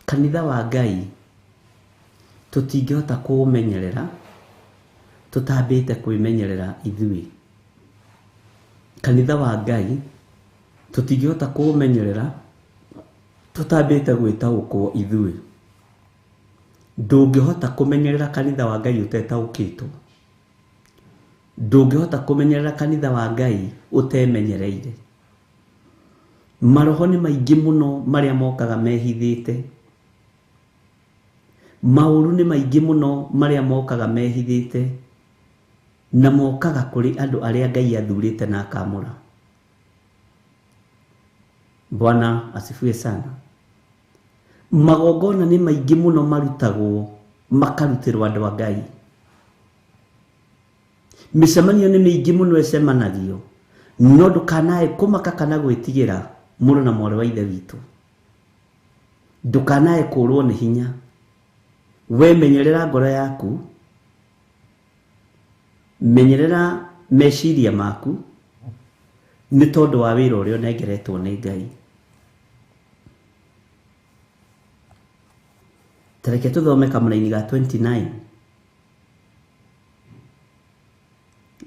Kanitha wa Ngai tũtingĩhota kũũmenyerera tũtambĩte kwĩmenyerera ithuĩ. Kanitha wa Ngai tũtingĩhota kũũmenyerera tũtambĩte gwĩtaũkwo ithuĩ. Ndũngĩhota kũmenyerera kanitha wa Ngai ũtetaũkĩtwo. Ndũngĩhota kũmenyerera kanitha wa Ngai ũtemenyereire. Maroho nĩ maingĩ mũno marĩa mokaga mehithĩte. Maũru nĩ maingĩ mũno marĩa mokaga mehithĩte na mokaga kũrĩ andũ arĩa Ngai athurĩte na akamũra. Bwana asifiwe sana. Magongona nĩ maingĩ mũno marutagwo makarutirwo andũ a Ngai. Mĩcemanio nĩ mĩingĩ mũno ĩcemanagio, no ndũkanae kũmaka kana gwĩtigĩra mũrũ na mwarĩ wa ithe witũ. Ndũkanae kũrwo nĩ hinya. We menyerera ngoro yaku, menyerera meciria maku, nĩ tondũ wa wĩra ũrĩa ũnengeretwo nĩ Ngai. Tareke tũthome kamũra-inĩ ga 29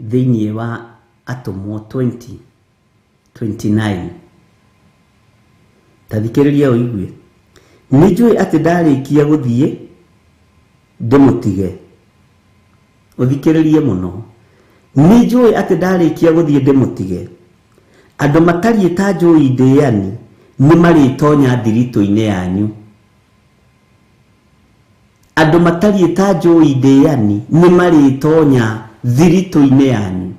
thĩinĩ wa Atũmwo 20:29. Tathikĩrĩria ũigue. Nĩnjũĩ atĩ ndarĩkia gũthiĩ ndĩmũtige. Ũthikĩrĩrie mũno. Nĩnjũĩ atĩ ndarĩkia gũthiĩ ndĩmũtige. Andũ matariĩ ta njũĩ ndĩani nĩ marĩtonya thiritũ-inĩ yanyu. Andũ matariĩ ta njũĩ ndĩani nĩ marĩtonya thiritũ-inĩ yanyu.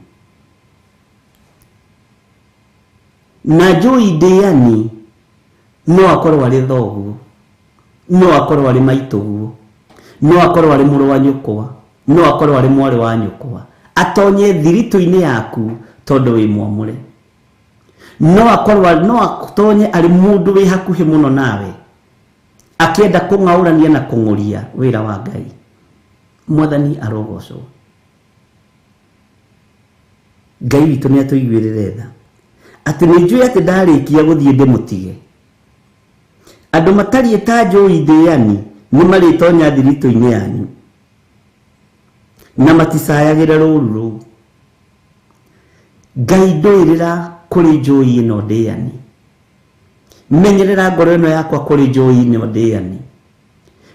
Na njũĩ ndĩani no akorwo arĩ thoguo, no akorwo arĩ maitũguo, no akorwo arĩ mũrũ wa nyũkwa, no akorwo arĩ mwarĩ wa nyũkwa. Atonye thiritũ-inĩ yaku tondũ wĩ mwamũre. No atonye arĩ mũndũ wĩ hakuhĩ mũno nawe, akĩenda kũng'aũrania na kũng'ũria wĩra wa Ngai. Mwathani arogocwo. Ngai witũ nĩ atũiguĩrĩre tha. Atĩ nĩnjũĩ atĩ ndarĩkia gũthiĩ ndĩmũtige. Andũ matariĩ ta njũĩ ndĩani nĩ marĩtonya thiritũ-inĩ yanyu na maticayagĩra rũũru rũu. Ngai ndũĩrĩra kũrĩ njũĩ ĩno ndĩani. Menyerera ngoro ĩno yakwa kũrĩ njũĩ ĩno ndĩani.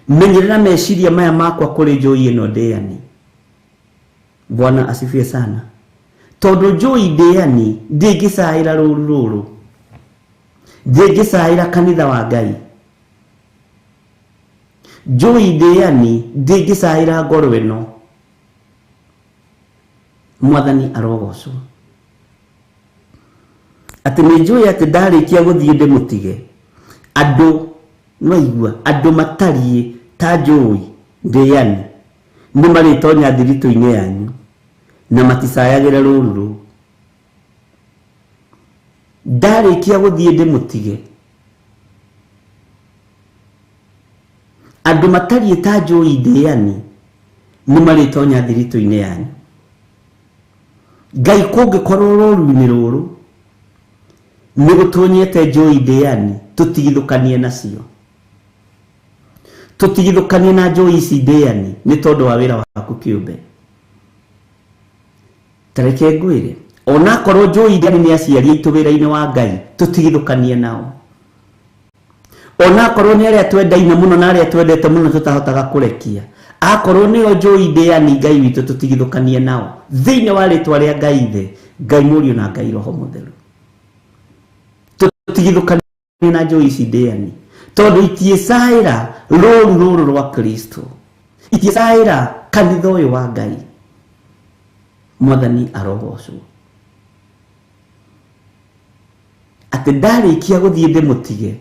Menyerera meciria maya makwa kũrĩ njũĩ ĩno ndĩani. Bwana asifiwe sana. Tondũ njũĩ ndĩani ndĩngĩcaĩra rũũru rũrũ, ndĩngĩcaĩra kanitha wa Ngai. Njũĩ ndĩani ndĩngĩcaĩra ngoro ĩno. Mwathani arogocwo. Atĩ nĩnjũĩ atĩ ndarĩkia gũthiĩ ndĩmũtige. Andũ waigua, andũ matariĩ ta njũĩ ndĩani nĩ marĩtonya thiritũ-inĩ yanyu na maticayagĩra rũũru rũu. Ndarĩkia gũthiĩ ndĩmũtige. Andũ matariĩ ta njũĩ ndĩani nĩ marĩtonya thiritũ-inĩ yanyu. Ngai kũngĩkorwo rũũru-inĩ rũrũ nĩ gũtũnyete njũĩ ndĩani, tũtigithũkanie nacio. Tũtigithũkanie na njũĩ ici ndĩani nĩ tondũ wa wĩra waku kĩũmbe. Tareke ngwĩre, onakorwo njũĩ ndĩani nĩ aciari aitũ wĩra-inĩ wa Ngai, tũtigithũkanie nao. Onakorwo nĩ arĩa twendaine mũno na arĩa twendete mũno tũtahotaga kũrekia, akorwo nĩo njũĩ ndĩani Ngai witũ, tũtigithũkanie nao thĩinĩ wa rĩtwa rĩa Ngai Ithe, Ngai Mũriũ na Ngai Roho Mũtheru. Tũtigithũkanie na njũĩ ici ndĩani tondũ itiĩcaĩra rũũru rũrũ rwa Kristo, itiĩcaĩra kanitha ũyũ wa Ngai. Mwathani arogocwo. Atĩ ndarĩkia gũthiĩ ndĩmũtige.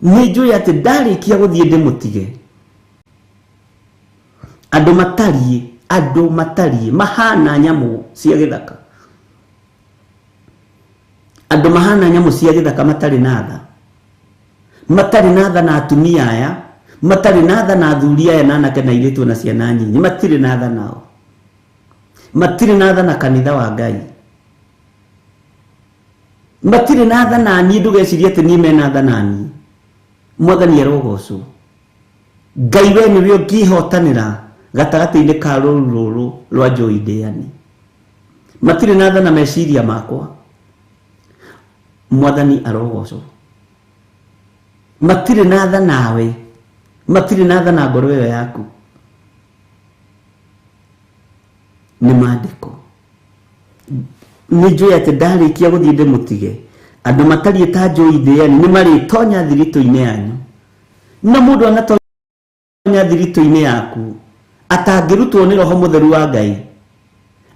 Nĩnjũĩ atĩ ndarĩkia gũthiĩ ndĩmũtige. Andũ matariĩ mahana nyamũ cia gĩthaka. Andũ mahana nyamũ cia gĩthaka matarĩ na tha. Matarĩ na tha na atumia aya, matarĩ na tha na athuri aya na anake na airĩtu na ciana nyinyi, matirĩ na tha nao. Matirĩ na tha na kanitha wa Ngai. Matirĩ na tha na niĩ, ndũgecirie atĩ niĩ mena tha na niĩ. Mwathani arogocwo. Ngai we nĩwe ũngĩhotanĩra gatagatĩ-inĩ ka rũũru rũrũ rwa njũĩ ndĩani. Matirĩ na tha na meciria makwa. Mwathani arogocwo. Matirĩ na tha nawe, matirĩ na tha na ngoro ĩyo yaku. Nĩ maandĩko. Nĩnjũĩ atĩ ndarĩkia gũthiĩ ndĩmũtige. Andũ matariĩ ta njũĩ ndĩani nĩ marĩtonya thiritũ-inĩ yanyu. Na mũndũ anatonya thiritũ-inĩ yaku atangĩrutwo nĩ Roho Mũtheru wa Ngai,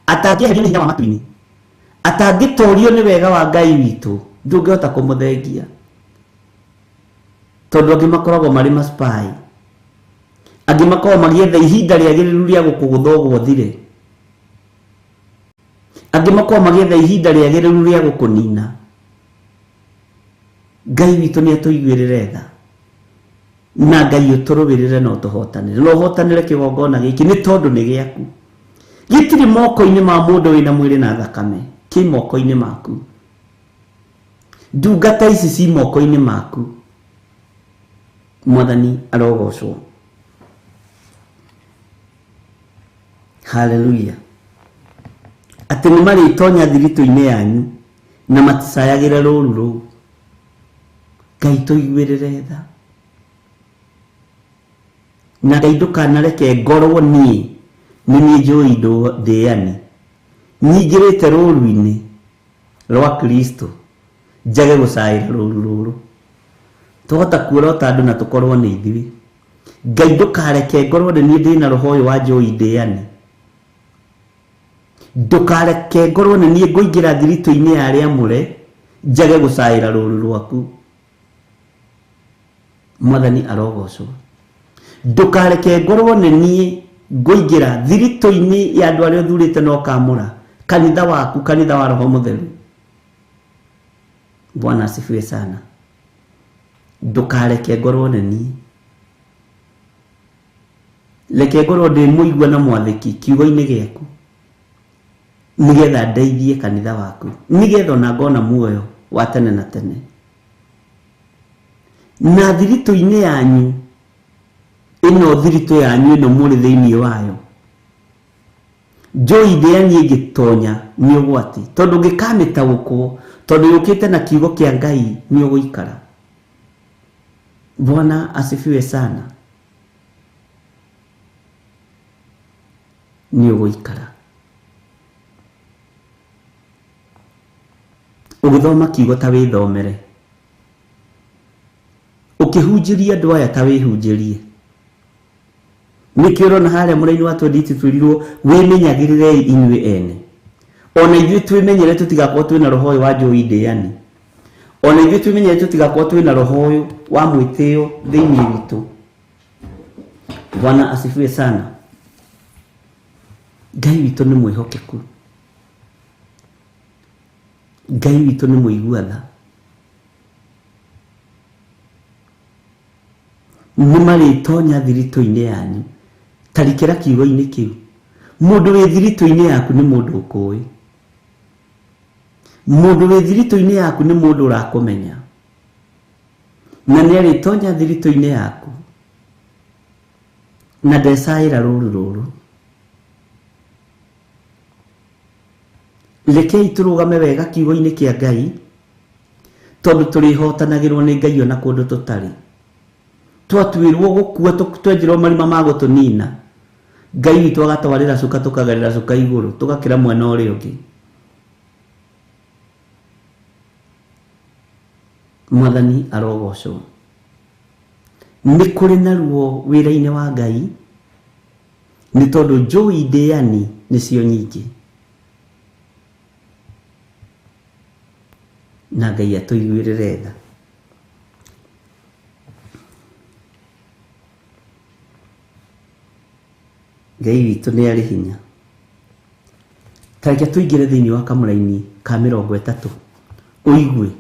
atangĩeherio nĩ hinya wa matu-inĩ, atangĩtorio nĩ wega wa Ngai witũ, ndũngĩhota kũmũthengia. Tondũ angĩ makoragwo marĩ maspy, Angĩ makorwo magietha ihinda rĩagĩrĩru rĩa gũkũgũtha ũgũthire. Angĩ makorwo magietha ihinda rĩagĩrĩru rĩa gũkũnina. Ngai witũ nĩ atũiguĩrĩre tha. Na Ngai ũtũrũmĩrĩre na ũtũhotanĩre. Na ũhotanĩre kĩgongona gĩkĩ nĩ tondũ nĩ gĩaku. Gĩtirĩ moko-inĩ ma mũndũ wĩna mwĩrĩ na thakame. Kĩ moko-inĩ maku. Ndungata ici ci moko-inĩ maku. Mwathani arogocwo. Hallelujah. Atĩ nĩ marĩtonya thiritũ-inĩ yanyu na maticayagĩra rũũru rũu. Ngai tũiguĩrĩre tha. Na Ngai ndũkanareke ngorwo niĩ nĩ niĩ njũĩ ndĩani. Nyingĩrĩte rũũru-inĩ rwa Kristo njage gũcaĩra rũũru rũrũ. Tũhota kuorota andũ na tũkorwo nĩ ithuĩ. Ngai ndũkareke ngorwo nĩ niĩ ndĩna roho ũyũ wa njũĩ ndĩani. Ndũkareke ngorwo nĩ niĩ ngũingĩra thiritũ-inĩ ya arĩa amũre njage gũcaĩra rũũru rwaku. Mwathani arogocwo. Ndũkareke ngorwo nĩ niĩ ngũingĩra thiritũ-inĩ ya andũ arĩa ũthurĩte na ũkamũra. Kanitha waku, kanitha wa Roho Mũtheru. Bwana asifiwe sana. Ndũkareke ngorwo nĩ niĩ. Reke ngorwo ndĩ mũigua na mwathĩki kiugo-inĩ gĩaku, nĩgetha ndeithie kanitha waku, nĩgetha ona ngona muoyo wa tene na tene. Na thiritũ-inĩ yanyu, ĩno thiritũ yanyu ĩno mũrĩ thĩinĩ wayo, njũĩ ndĩani ĩngĩtonya nĩ ũgwati, tondũ ngĩkamĩtaũkwo, tondũ yũkĩte na kiugo kĩa Ngai nĩ ũgũikara. Bwana asifiwe sana. Nĩ ũgũikara. Ũgĩthoma kiugo ta wĩthomere. Ũkĩhunjĩria andũ aya ta wĩhunjĩrie. Nĩkĩo ũrona harĩa mũraini wa 20 twĩrirwo wĩmenyagĩrĩre inyuĩ ene. Ona ithuĩ twĩmenyere tũtigakorwo twĩna roho ũyũ wa njũĩ ndĩani. Ona ithuĩ twĩmenyere tũtigakorwo twĩna roho ũyũ wa mwĩtĩo thĩinĩ witũ. Bwana asifiwe sana. Ngai witũ nĩ mwĩhokeku. Ngai witũ nĩ mũigua tha. Nĩ marĩtonya thiritũ-inĩ yanyu. Tarikĩra kiugo-inĩ kĩu. Mũndũ wĩ thiritũ-inĩ yaku nĩ mũndũ ũkũĩ. Mũndũ wĩ thiritũ-inĩ yaku nĩ mũndũ ũrakũmenya. Na nĩ arĩtonya thiritũ-inĩ yaku. Na ndecaĩra rũũru rũrũ. Rekei tũrũgame wega kiugo-inĩ kĩa Ngai, tondũ tũrĩhotanagĩrwo nĩ Ngai ona kũndũ tũtarĩ. Twatuĩrwo gũkua twenjerwo marima ma gũtũnina, Ngai witũ agatwarĩra cuka tũkagarĩra cuka igũrũ, tũgakĩra mwena ũrĩa ũngĩ. Mwathani arogocwo. Nĩ kũrĩ na ruo wĩra-inĩ wa Ngai, nĩ tondũ njũĩ ndĩani nĩcio nyingĩ. Na Ngai atũiguĩrĩre tha. Ngai witũ nĩ arĩ hinya. Tareke tũingĩre thĩinĩ wa kamũra-inĩ ka 30 ũigue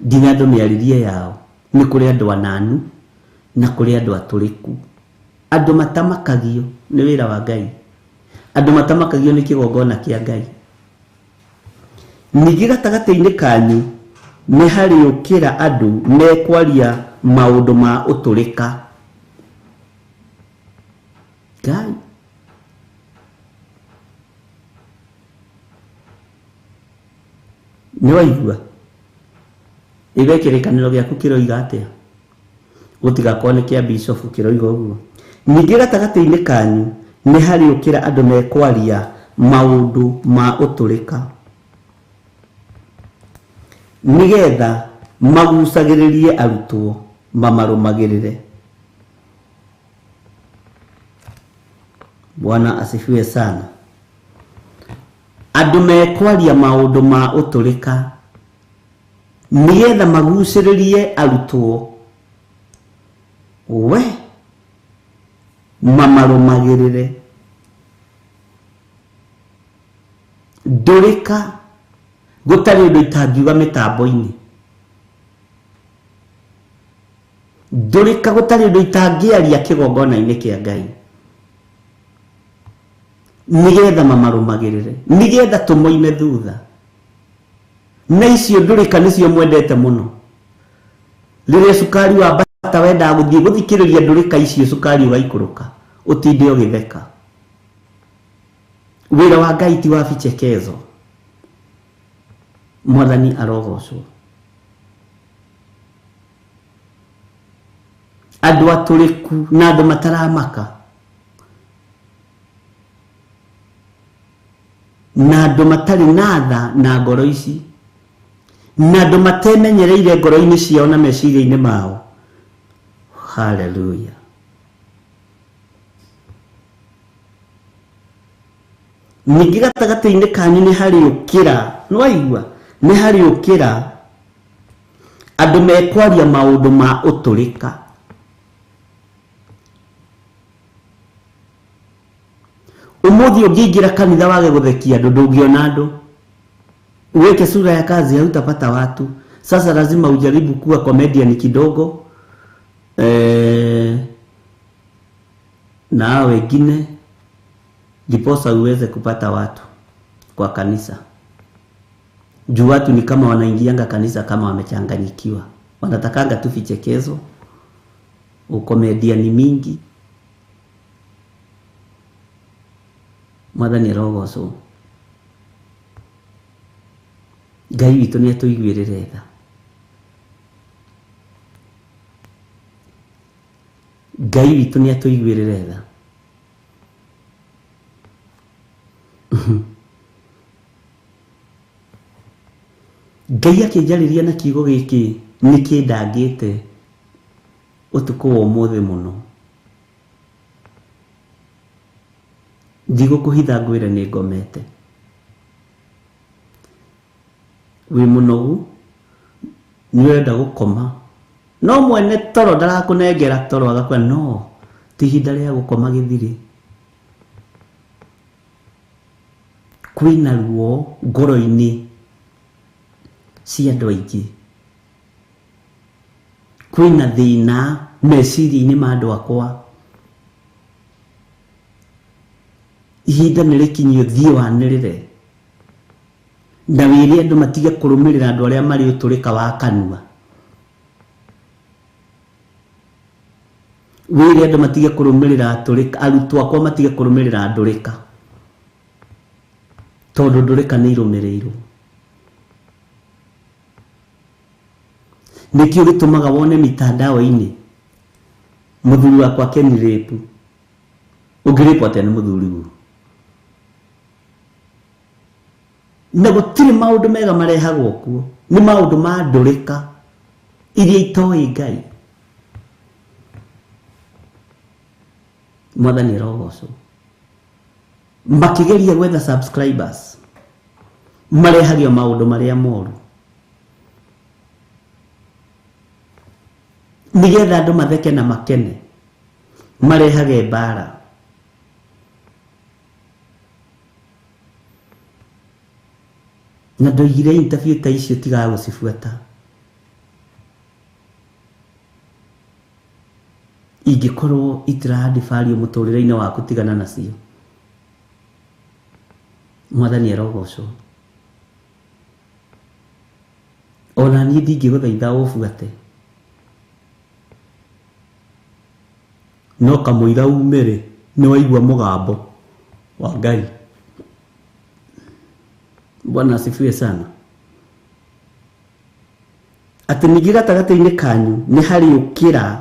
nginya andũ mĩarĩrie yao. Nĩ kũrĩ andũ ananu na kũrĩ andũ atũrĩku. Andũ matamakagio nĩ wĩra wa Ngai. Andũ matamakagio nĩ kĩgongona kĩa Ngai. Ningĩ gatagatĩ-inĩ kanyu nĩ harĩũkĩra andũ mekwaria maũndũ ma ũtũrĩka. Ngai. Nĩ waigua? Iwe kĩrĩkanĩro gĩaku kĩroiga atĩa? Gũtigakorwo nĩ kĩa Bishop kĩroiga ũguo. Ningĩ gatagatĩ-inĩ kanyu nĩ harĩũkĩra andũ mekwaria maũndũ ma ũtũrĩka, nĩgetha magucagĩrĩrie arutwo mamarũmagĩrĩre. Bwana asifiwe sana. Andũ mekwaria maũndũ ma ũtũrĩka, nĩgetha magucĩrĩrie arutwo. We mamarumagirire ndurika gutari undu itangiuga mitambo-ini ndurika gutari undu itangiaria kigongona-ini kia Ngai nigetha mamarumagirire nigetha tumoime thutha na icio ndurika nicio mwendete muno riria sukari wa bata wenda guthii guthikiriria ndurika icio sukari ugaikuruka utinde ugitheka wira wa Ngai ti wa vichekezo mwathani arogocwo andu aturiku na andu mataramaka na andu matari na tha na ngoro ici na andu matemenyereire ngoro-ini ciao na meciria-ini mao haleluya ningi gatagati-ini kanyu ni hari ukira nwaigua ni hari ukira andu mekwaria maundu ma uturika umuthi ungiingira kanitha wage guthekia andu ndungiona andu uweke sura ya kazi hautapata watu sasa lazima ujaribu kuwa comedian kidogo na wengine ndiposa uweze kupata watu kwa kanisa juu watu ni kama wanaingianga kanisa kama wamechanganyikiwa wanatakanga tu vichekezo ukomediani mingi mwathani arogocwo Ngai witũ nĩ atũiguĩrĩre tha Ngai witũ nĩ atũiguĩrĩre tha Ngai akĩnjarĩria na kiugo gĩkĩ nĩ kĩndangĩte ũtukũ wa ũmũthĩ mũno ndigũkũhitha ngwĩre nĩ ngomete wi munogu niwenda gukoma no mwene toro ndarakunengera toro agakwa no ti hinda ria gukoma Githiri kwina ruo ngoro-ini cia andu aingi kwina thina meciria-ini ma andu akwa ihinda nĩ rĩkinyu thiĩ wanĩrĩre na wĩre andu matige kũrũmĩrĩra andu arĩa marĩ ũtũrĩka wa kanua wĩre andu matige kũrũmĩrĩra atũrĩka arutwo akwa matige kũrũmĩrĩra ndũrĩka tondũ ndũrĩka nĩ irũmĩrĩirwo nĩkĩo gĩtũmaga wone mitandao-inĩ mũthuri wakwa Ken rape ũngĩrĩpwo atĩa nĩ mũthuri guo na gũtirĩ maũndũ mega marehagwo kuo nĩ maũndũ ma ndũrĩka iria itoĩ Ngai mwathani arogocwo makĩgeria gwetha subscribers marehagio maũndũ marĩa moru nigetha andũ matheke na makene marehage mbara na ndoigire interview ta icio tigaga gucibuata ingĩkorwo itirahandibari mũtũrĩre-inĩ waku tigana nacio mwathani arogocwo ona niĩ ndingĩgũthaitha ũbuate no kamũira umĩre nĩ waigua mũgambo wa Ngai Bwana asifiwe sana atĩ ningĩ gatagatĩ-inĩ kanyu nĩ harĩ ũkĩra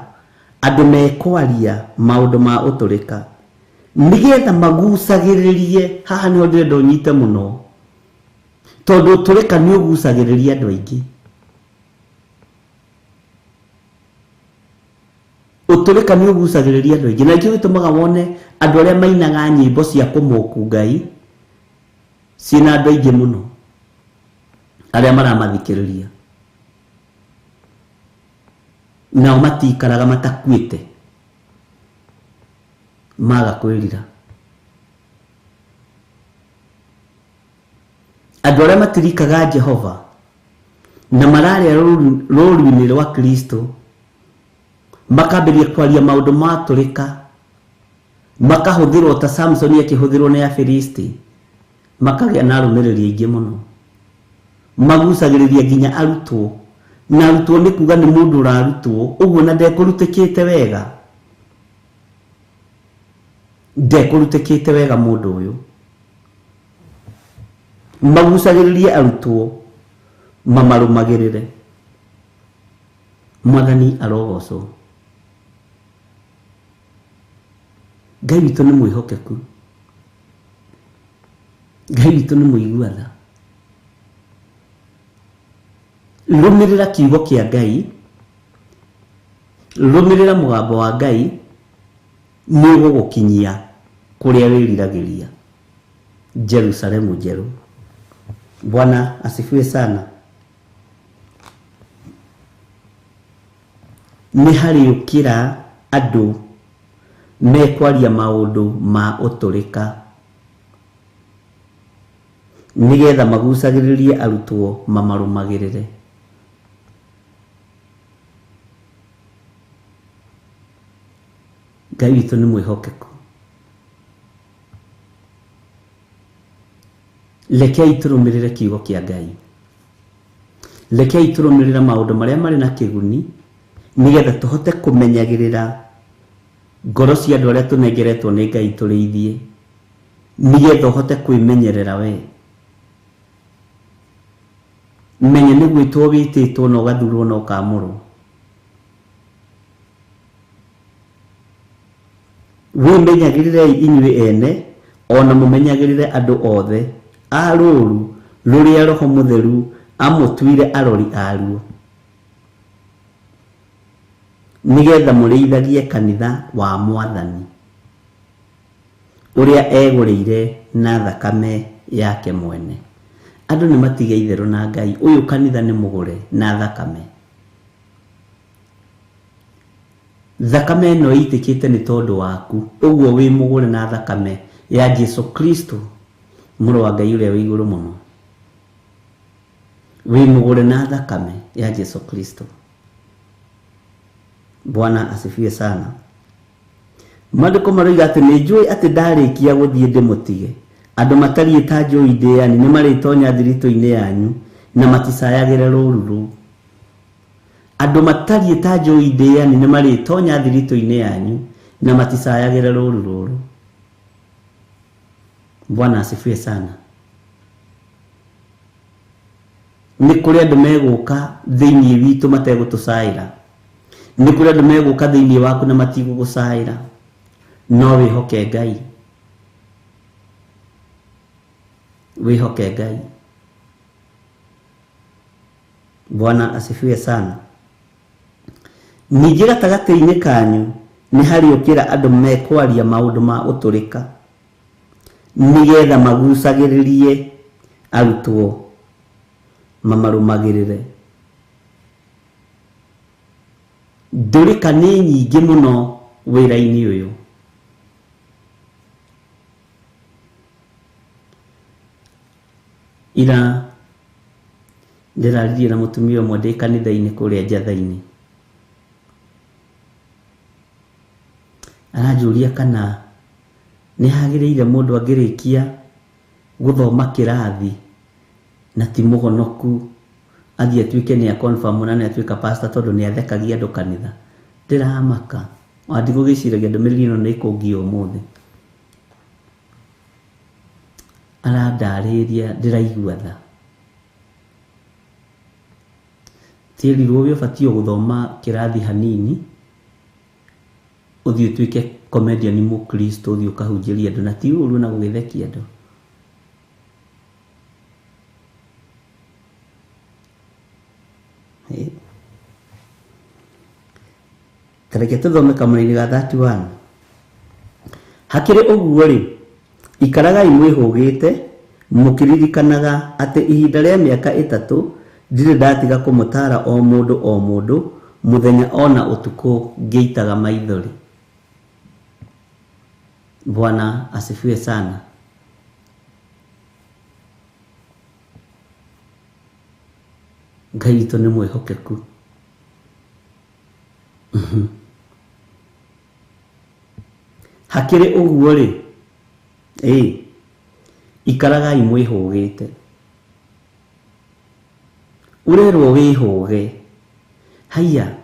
andũ mekwaria maũndũ ma ũtũrĩka nigetha magucagĩrĩrie haha nĩho ndĩrenda ũnyite mũno tondũ ũtũrĩka nĩ ũgucagĩrĩria andũ aingĩ ũtũrĩka nĩ ũgucagĩrĩria andũ aingĩ na ikĩo gĩtũmaga wone andũ arĩa mainaga nyĩmbo cia kũmũku Ngai ciĩna andũ aingĩ mũno arĩa maramathikĩrĩria nao matikaraga matakuĩte maga kwirira. Andũ arĩa matirikaga Jehova na mararĩa rũũru-inĩ rwa Kristo makambĩrĩria kwaria maũndũ matũrĩka, makahũthĩrwo ta Samson akĩhũthĩrwo nĩ Afilisti, makagĩa na arũmĩrĩri aingĩ mũno, magucagĩrĩria nginya arutwo, na arutwo nĩ kuga nĩ mũndũ ũrarutwo ũguo na ndekũrutĩkĩte wega, ndekũrutĩkĩte wega mũndũ ũyũ, magucagĩrĩrie arutwo mamarũmagĩrĩre. Mwathani arogocwo. Ngai witũ nĩ mwĩhokeku, Ngai witũ nĩ mũigua-tha. Rũmĩrĩra kiugo kĩa Ngai, rũmĩrĩra mũgambo wa Ngai, nĩ ũgũgũkinyia kũrĩa wĩriragĩria. Jerusalemu njerũ. Bwana asifiwe sana. Nĩ hariũkĩra andũ mekwaria maũndũ ma ũtũrĩka nĩgetha magucagĩrĩrie arutwo mamarũmagĩrĩre. Ngai witũ nĩ mwĩhokeku. Rekei tũrũmĩrĩre kiugo kĩa Ngai. Rekei tũrũmĩrĩre maũndũ marĩa marĩ na kĩguni nĩgetha tũhote kũmenyagĩrĩra ngoro cia andũ arĩa tũnengeretwo nĩ Ngai tũrĩithie, nĩgetha ũhote kwĩmenyerera we. Menye nĩ gwĩtwo wĩtĩtwo na ũgathurwo na ũkamũrwo. Wĩmenyagĩrĩrei inyuĩ ene, ona mũmenyagĩrĩre andũ othe a rũũru rũrĩa Roho Mũtheru amũtuire arori aruo, nĩgetha mũrĩithagie kanitha wa Mwathani ũrĩa egũrĩire na thakame yake mwene. Andũ nĩ matige itherũ na Ngai. Ũyũ kanitha nĩ mũgũre na thakame. Thakame ĩno ĩitĩkĩte nĩ tondũ waku, ũguo wĩ mũgũre na thakame ya Jesu Kristo, mũrũ wa Ngai ũrĩa wĩ igũrũ mũno. Wĩ mũgũre na thakame ya Jesu Kristo. Bwana asifiwe sana. Maandĩko maroiga atĩ nĩ njũĩ atĩ ndarĩkia gũthiĩ ndĩmũtige, andũ matariĩ ta njũĩ ndĩani nĩ marĩtonya thiritũ-inĩ yanyu na maticayagĩre rũũru rũu. Andũ matariĩ ta njũĩ ndĩani nĩ marĩtonya thiritũ-inĩ yanyu na maticayagĩre rũũru rũrũ. Bwana asifiwe sana. Nĩ kũrĩ andũ megũka thĩinĩ witũ mategũtũcaĩra. Nĩ kũrĩ andũ megũka thĩinĩ waku na matigũgũcaĩra. No wĩhoke Ngai. Wĩhoke Ngai. Bwana asifiwe sana. Ningĩ gatagatĩ-inĩ kanyu nĩ hariũkĩra andũ mekwaria maũndũ ma ũtũrĩka nĩgetha magucagĩrĩrie arutwo mamarũmagĩrĩre. Ndũrĩka nĩ nyingĩ mũno wĩra-inĩ ũyũ. Ira ndĩraririe na mũtumia ũmwe ndĩ kanitha-inĩ kũrĩa Njatha-inĩ. Aranjũria kana nĩ hagĩrĩire mũndũ angĩrĩkia gũthoma kĩrathi na ti mũhonoku athiĩ atuĩke nĩ confirm na nĩ atuĩka pastor tondũ nĩ athekagia andũ kanitha. Ndĩramaka. Ndigũgĩciragia ndũmĩrĩri ĩno nĩ ĩkũngia ũmũthĩ. Arandarĩria ndĩraigua tha. Tĩrirwo ũyũ ũbatiĩ gũthoma kĩrathi hanini ũthiĩ ũtuĩke comedian mũkristo ũthiĩ ũkahunjĩria andũ na ti ũru na gũgĩthekia andũ. Tareke tũthome kamũra-inĩ ga 31. Hakĩrĩ ũguo rĩ, ikaragai mwĩhũgĩte mũkĩririkanaga atĩ ihinda rĩa mĩaka 3 ndirĩ ndatiga kũmũtara o mũndũ mũthenya ona ũtukũ ngĩitaga maithori. Bwana asifiwe sana. Ngai witũ nĩ mwĩhokeku. Hakĩrĩ ũguo rĩ, ikaragai mwĩhũgĩte. Urerwo wĩhũge. Haiya,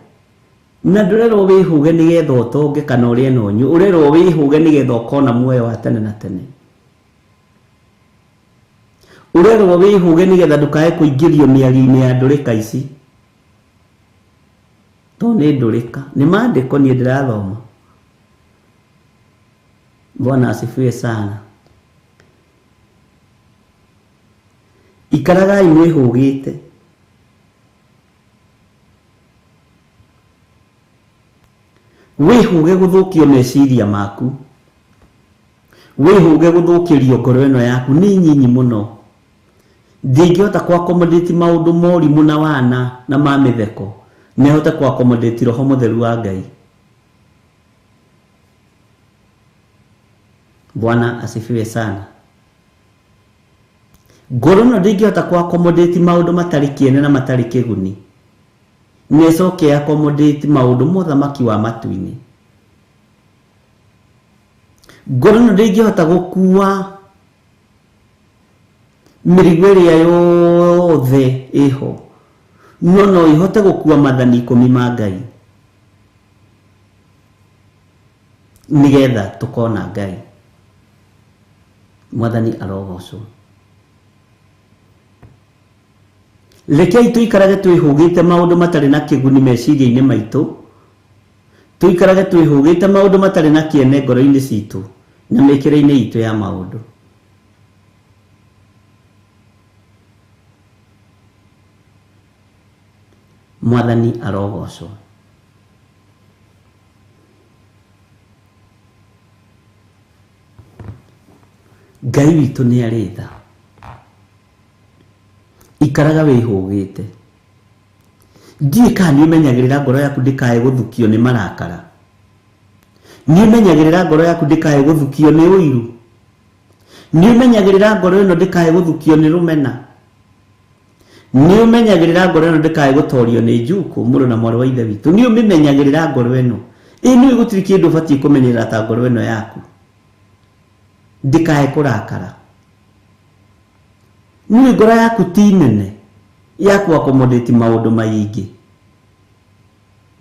na ndũrerwo wĩhũge nĩgetha ũtonge kana ũrĩe na ũnyue. Urerwo wĩhũge nĩgetha ũkona muoyo wa tene na tene. Urerwo wĩhũge nĩgetha ndũkae kũingĩrio mĩario-inĩ ya ndũrĩka ici. To nĩ ndũrĩka, nĩ maandĩko niĩ ndĩrathoma. Bwana asifiwe sana. Ikaragai mwĩhũgĩte. Wĩhũge gũthũkio meciria maku. Wĩhũge gũthũkĩrio ngoro ĩno yaku nĩ nyinyi mũno. Ndingĩhota kũ-accommodate maũndũ morimũ na wana na ma mĩtheko. Nĩhote kũ-accommodate roho mũtheru wa Ngai. Bwana asifiwe sana. Ngoro ĩno ndĩngĩhota kũ-accommodate maũndũ matarĩ kĩene na matarĩ kĩguni. Nĩcoke accommodate maũndũ mũthamaki wa matu-inĩ. Ngoro ĩno ndĩngĩhota gũkua mĩrigo ĩrĩa yothe ĩho. No ihote gũkua mathani 10 ma Ngai. Nĩgetha tũkona Ngai. Mwathani arogocwo. Rekei tuikarage twĩhũgĩte maũndũ matarĩ na kĩguni meciria-inĩ maitũ. Tuikarage twĩhũgĩte maũndũ matarĩ na kĩene ngoro-inĩ citũ na mĩkĩre-inĩ itũ ya maũndũ. Mwathani arogocwo. Ngai witũ nĩ arĩ tha. Ikaraga wĩhũgĩte. Ndiĩ kana nĩũmenyagĩrĩra ngoro yaku ndĩkae gũthukio nĩ marakara. Nĩũmenyagĩrĩra ngoro yaku ndĩkae gũthukio nĩ ũiru. Nĩũmenyagĩrĩra ngoro ĩno ndĩkae gũthukio nĩ rũmena. Nĩũmenyagĩrĩra ngoro ĩno ndĩkae gũtorio nĩ njuku mũrũ na mwarĩ wa ithe witũ. Nĩũmenyagĩrĩra ngoro ĩno. Nĩũĩ gũtirĩ kĩndũ ũbatiĩ kũmenyerera ta ngoro ĩno yaku. Ndĩkae kũrakara. Nĩũĩ ngoro yaku ti nene ya kũ-accommodate maũndũ maingĩ.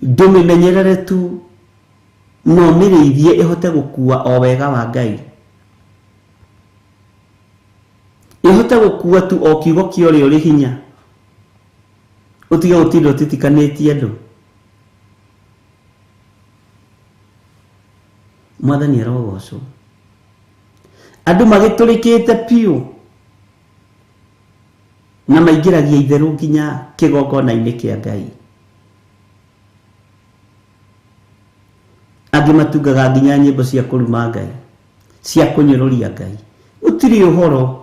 Ndũmĩmenyerere tu no mĩrĩithie ĩhote gũkua o wega wa Ngai. Ĩhote gũkua tu o kiugo kĩa ũrĩa ũrĩ hinya. Ũtige gũtinda ũtitikanĩtie andũ. Mwathani arogocwo. Andũ magĩtũrĩkĩte piũ na maingĩragia itherũ nginya kĩgongona-inĩ kĩa Ngai. Angĩ matungaga nginya nyĩmbo cia kũruma Ngai, cia kũnyũrũria Ngai. Gũtirĩ ũhoro.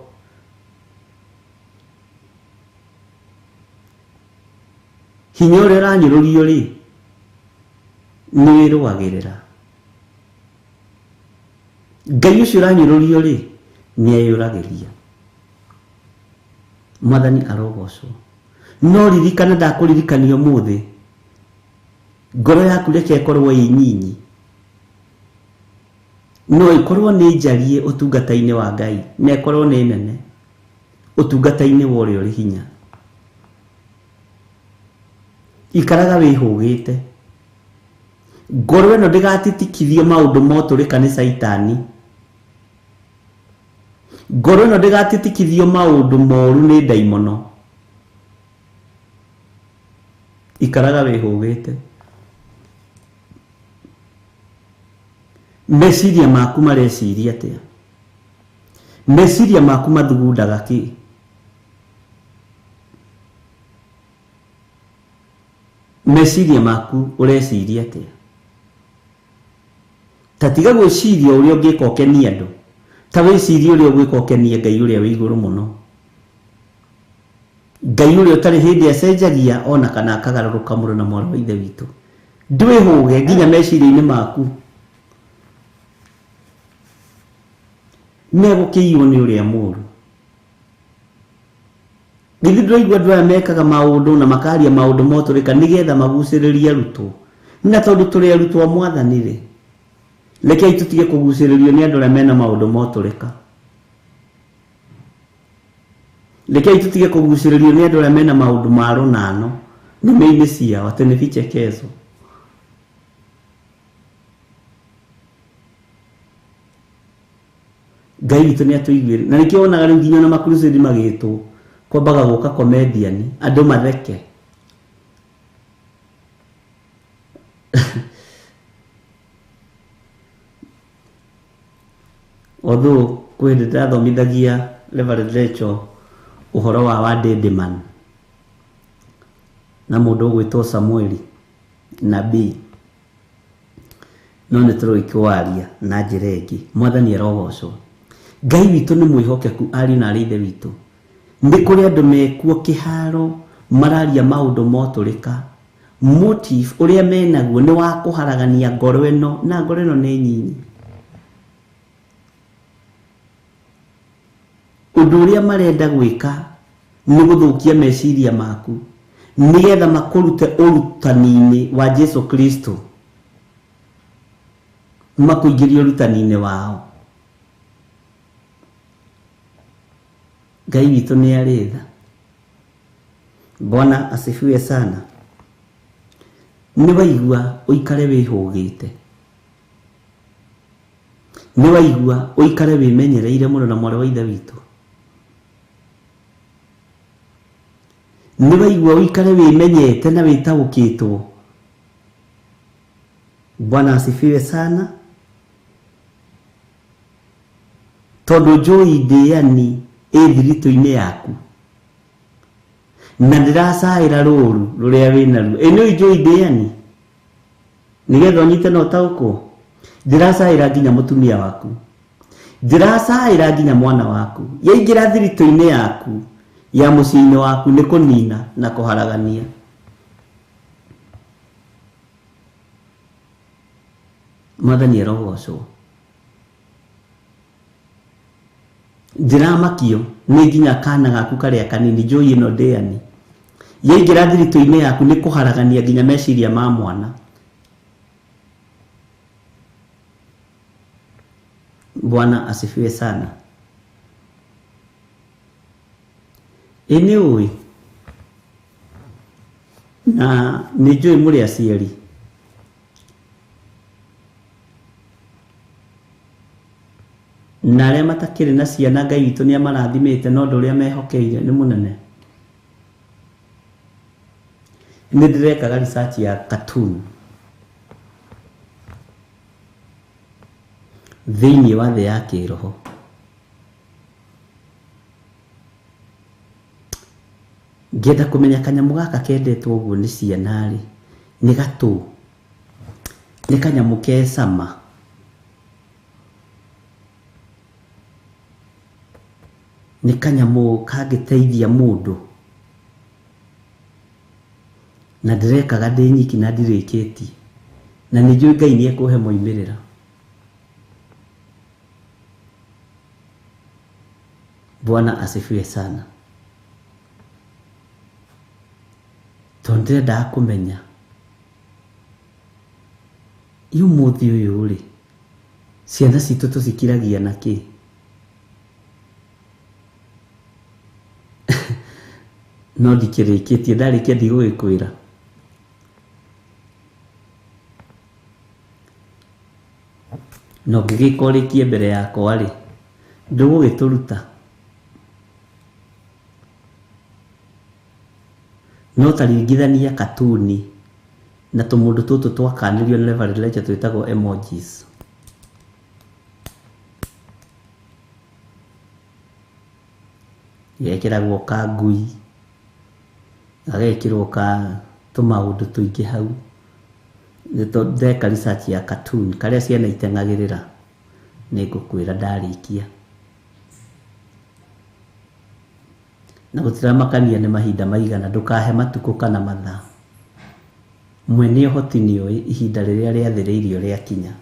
Hinya ũrĩa ũranyũrũrio rĩ, nĩ wĩrũagĩrĩra. Ngai ũcio ũranyũrũrio rĩ, nĩ eyũragĩria. Mwathani arogocwo. No ririkana ndakũririkania ũmũthĩ. Ngoro yaku reke ĩkorwo ĩ nyinyi. No ĩkorwo nĩ njarie ũtungata-inĩ wa Ngai, na ĩkorwo nĩ nene ũtungata-inĩ wa ũrĩa ũrĩ hinya. Ikaraga wĩhũgĩte. Ngoro ĩno ndĩgatitikithio maũndũ motũrĩka nĩ Saitani. Ngoro ĩno ndĩgatitikithio maũndũ moru nĩ ndaimono. Ikaraga wĩhũgĩte. Meciria maku mareciria atĩa? Meciria maku mathugundaga kĩ? Meciria maku ũreciria atĩa? Ta tiga gwĩciria ũrĩa ũngĩka ũkenie andũ. Ta wĩcirie ũrĩa ũgwĩka ũkenie Ngai ũrĩa wĩ igũrũ mũno. Ngai ũrĩa ũtarĩ hĩndĩ acenjagia ona kana akagarũrũka mũrũ na mwarĩ wa ithe witũ. Ndwĩhũge nginya meciria-inĩ maku. megũkĩiywo nĩ ũrĩa mũru. Githĩ ndũraigua andũ aya mekaga maũndũ na makaria maũndũ motũrĩka nĩgetha magucĩrĩrie arutwo, na tondũ tũrĩ arutwo a Mwathani rĩ, rekei tũtige kũgucĩrĩrio nĩ andũ arĩa mena maũndũ motũrĩka. Rekei tũtige kũgucĩrĩrio nĩ andũ arĩa mena maũndũ ma rũnano nĩmĩ-inĩ ciao atĩ nĩ vichekezo. Ngai witũ nĩ atũiguĩre, na nĩkĩo wonaga rĩu nginya na makurusĩdi magĩtwo kwambaga gũka comedian andũ matheke. Although kwĩndĩ ndathomithagia Reverend Rachel ũhoro wa Wadedeman na mũndũ ũgwĩtwo Samueli nabii, no nĩtũroikwaria na njĩra ĩngĩ. Mwathani arogocwo. Ngai witũ nĩ mwĩhokeku, ari na arĩ ithe witũ. Nĩ kũrĩ andũ mekuo kĩharo mararia maũndũ motũrĩka, motive ũrĩa menaguo nĩ wa kũharagania ngoro ĩno, na ngoro ĩno nĩ nyinyi. Ũndũ ũrĩa marenda gwĩka nĩ gũthũkia meciria maku nĩgetha makũrute ũrutani-inĩ wa Jesu Kristo, makũingĩrie ũrutani-inĩ wao. Ngai witũ nĩ arĩ tha. Bwana asifiwe sana. Nĩ waigua ũikare wĩhũgĩte, nĩ waigua ũikare wĩmenyereire mũno na mwarĩ wa ithe witũ, nĩ waigua ũikare wĩmenyete na wĩtaũkĩtwo. Bwana asifiwe sana. Tondũ njũĩ ndĩani thiritũ-inĩ yaku na ndĩracaĩra rũru rũrĩa wĩnaruo. Nĩ njũĩ ndĩani nĩgetha ũnyite na ũtaũkwo. Ndĩracaĩra nginya mũtumia waku, ndĩracaĩra nginya mwana waku. Yaingĩra thiritũ-inĩ yaku ya mũciĩ-inĩ waku nĩ kũnina na kũharagania. Mwathani arogocwo. Ndĩramakio nĩ nginya kana gaku karĩa kanini, njũĩ ĩno ndĩani. Yaingĩra thiritũ-inĩ yaku nĩ kũharagania nginya meciria ma mwana. Bwana asifiwe sana. Nĩ ũĩ na nĩ njũĩ mũrĩ aciari, na arĩa matakĩrĩ na ciana Ngai witũ nĩ amarathimĩte, no ũndũ ũrĩa mehokeire nĩ mũnene. Nĩ ndĩrekaga research ya cartoon thĩinĩ wa thĩ ya kĩroho. Ngenda kũmenya kanyamũ gaka kendetwo ũguo nĩ ciana rĩ, nĩ gatũ, nĩ kanyamũ ke cama. Nĩ kanyamũ kangĩteithia mũndũ, na ndĩrekaga ndĩ nyiki na ndirĩkĩtie, na nĩ njũĩ Ngai nĩ ekũhe moimĩrĩra. Bwana asifiwe sana. Tondũ ndĩrendaga kũmenya ũmũthĩ ũyũ rĩ, ciana citũ tũcikiragia na kĩ? No ndikĩrĩkĩtie, ndarĩkia ndigũgĩkwĩra. No ngĩgĩka ũrĩkie mbere yakwa rĩ, ndũgũgĩtũruta. No taringithania katuni na tũmũndũ tũtũ twakanĩrio nĩ Reverend Rachel twĩtagwo emojis. Gekĩragwo ka ngui, gagekĩrwo ka tũmaũndũ tũingĩ hau. Ndeka research ya cartoon karĩa ciana iteng'agĩrĩra, nĩ ngũkwĩra ndarĩkia. Na gũtiramakania nĩ mahinda maigana, ndũkahe matukũ kana mathaa. Mwene ũhoti nĩoĩ ihinda rĩrĩa rĩathĩrĩirio rĩakinya.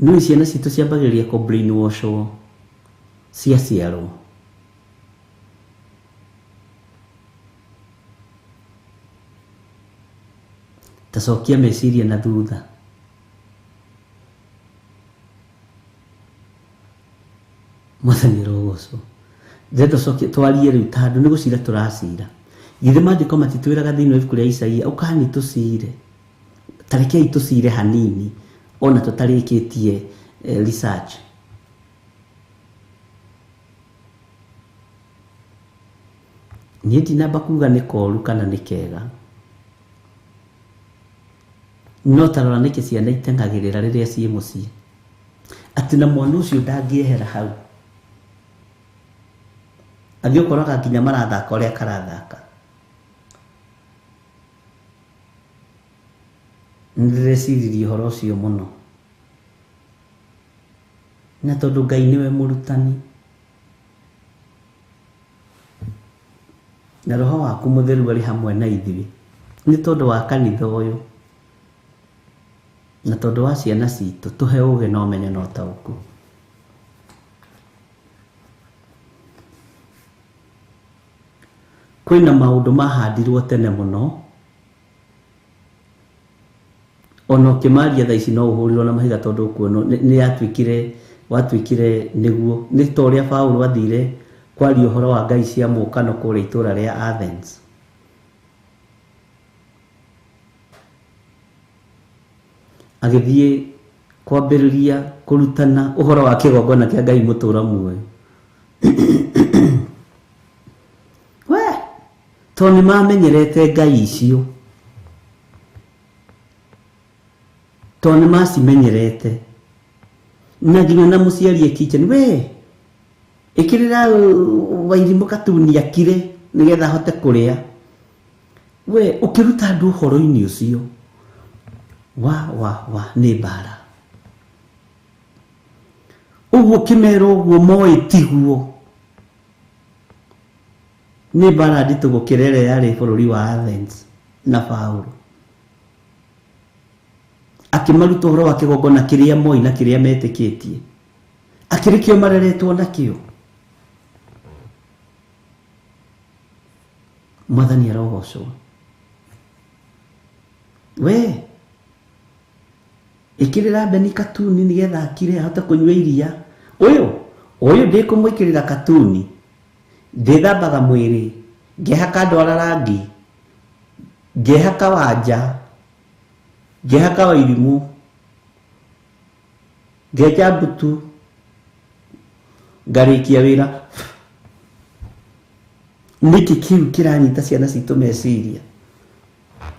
no ciana citũ ciambagĩrĩria kũ brainwashwo ciaciarwo. Tacokia meciria na thutha. Mwathani rogocwo. Ndeto cokia twarie rĩu tondũ nĩ gũcira tũracira. Githĩ maandĩko matitwĩraga thĩinĩ wa ibuku rĩa Isaia ũkani tũcire. Tarekei tũcire hanini ona tũtarĩkĩtie research. Niĩ ndinamba kuga nĩ koru kana nĩ kega. No tarora nĩkĩ ciana itengagĩrĩra rĩrĩa ciĩ mũciĩ. Atĩ na mwana ũcio ndangĩehera hau. Angĩokoraga nginya marathaka ũrĩa karathaka. Nĩndĩreciria ũhoro ũcio mũno. Na tondũ Ngai nĩwe mũrutani. Na Roho waku Mũtheru arĩ hamwe na ithuĩ. Nĩ tondũ wa kanitha ũyũ. Na tondũ wa ciana citũ tũhe ũũgĩ na ũmenyo na ũtaũku. Kwĩna maũndũ mahandirwo tene mũno. Ona ũkĩmaria thaa ici no ũhũrirwo na mahiga tondũ kuono nĩ watuĩkire nĩguo. Nĩ ta ũrĩa Paulo athire kwaria ũhoro wa ngai cia mũkano kũrĩa itũũra rĩa Athens. Agĩthiĩ kwambĩrĩria kũrutana ũhoro wa kĩgongona kĩa Ngai mũtũũra muoyo. We, tondũ nĩmamenyerete ngai icio. Tondũ nĩmacimenyerete. Na nginya na mũciari kitchen we ĩkĩrĩra Wairimũ katuni akire nĩgetha ahote kũrĩa. We ũkĩruta andũ ũhoro-inĩ ũcio. Wa nĩ mbara. Ũguo kĩmero ũguo moĩ tiguo. Nĩ mbara nditũ gũkĩra ĩrĩa yarĩ bũrũri wa Athens na Paulo. Akĩmaruta ũhoro wa kĩgongona kĩrĩa moĩ na kĩrĩa metĩkĩtie. Akĩrĩkĩo mareretwo nakĩo. Mwathani arogocwo. We ĩkĩrĩra Beni katuni nĩgetha akire ahote kũnyua iria. Ũyũ ndĩkũmwĩkĩrĩra katuni. Ndĩthambaga mwĩrĩ. Ngĩhaka ndwara rangi. Ngĩhaka wanja. Ngĩhaka Wairimũ. Ngeja mbutu. Ngarĩkia wĩra. Nĩkĩ kĩu kĩranyita ciana citũ meciria.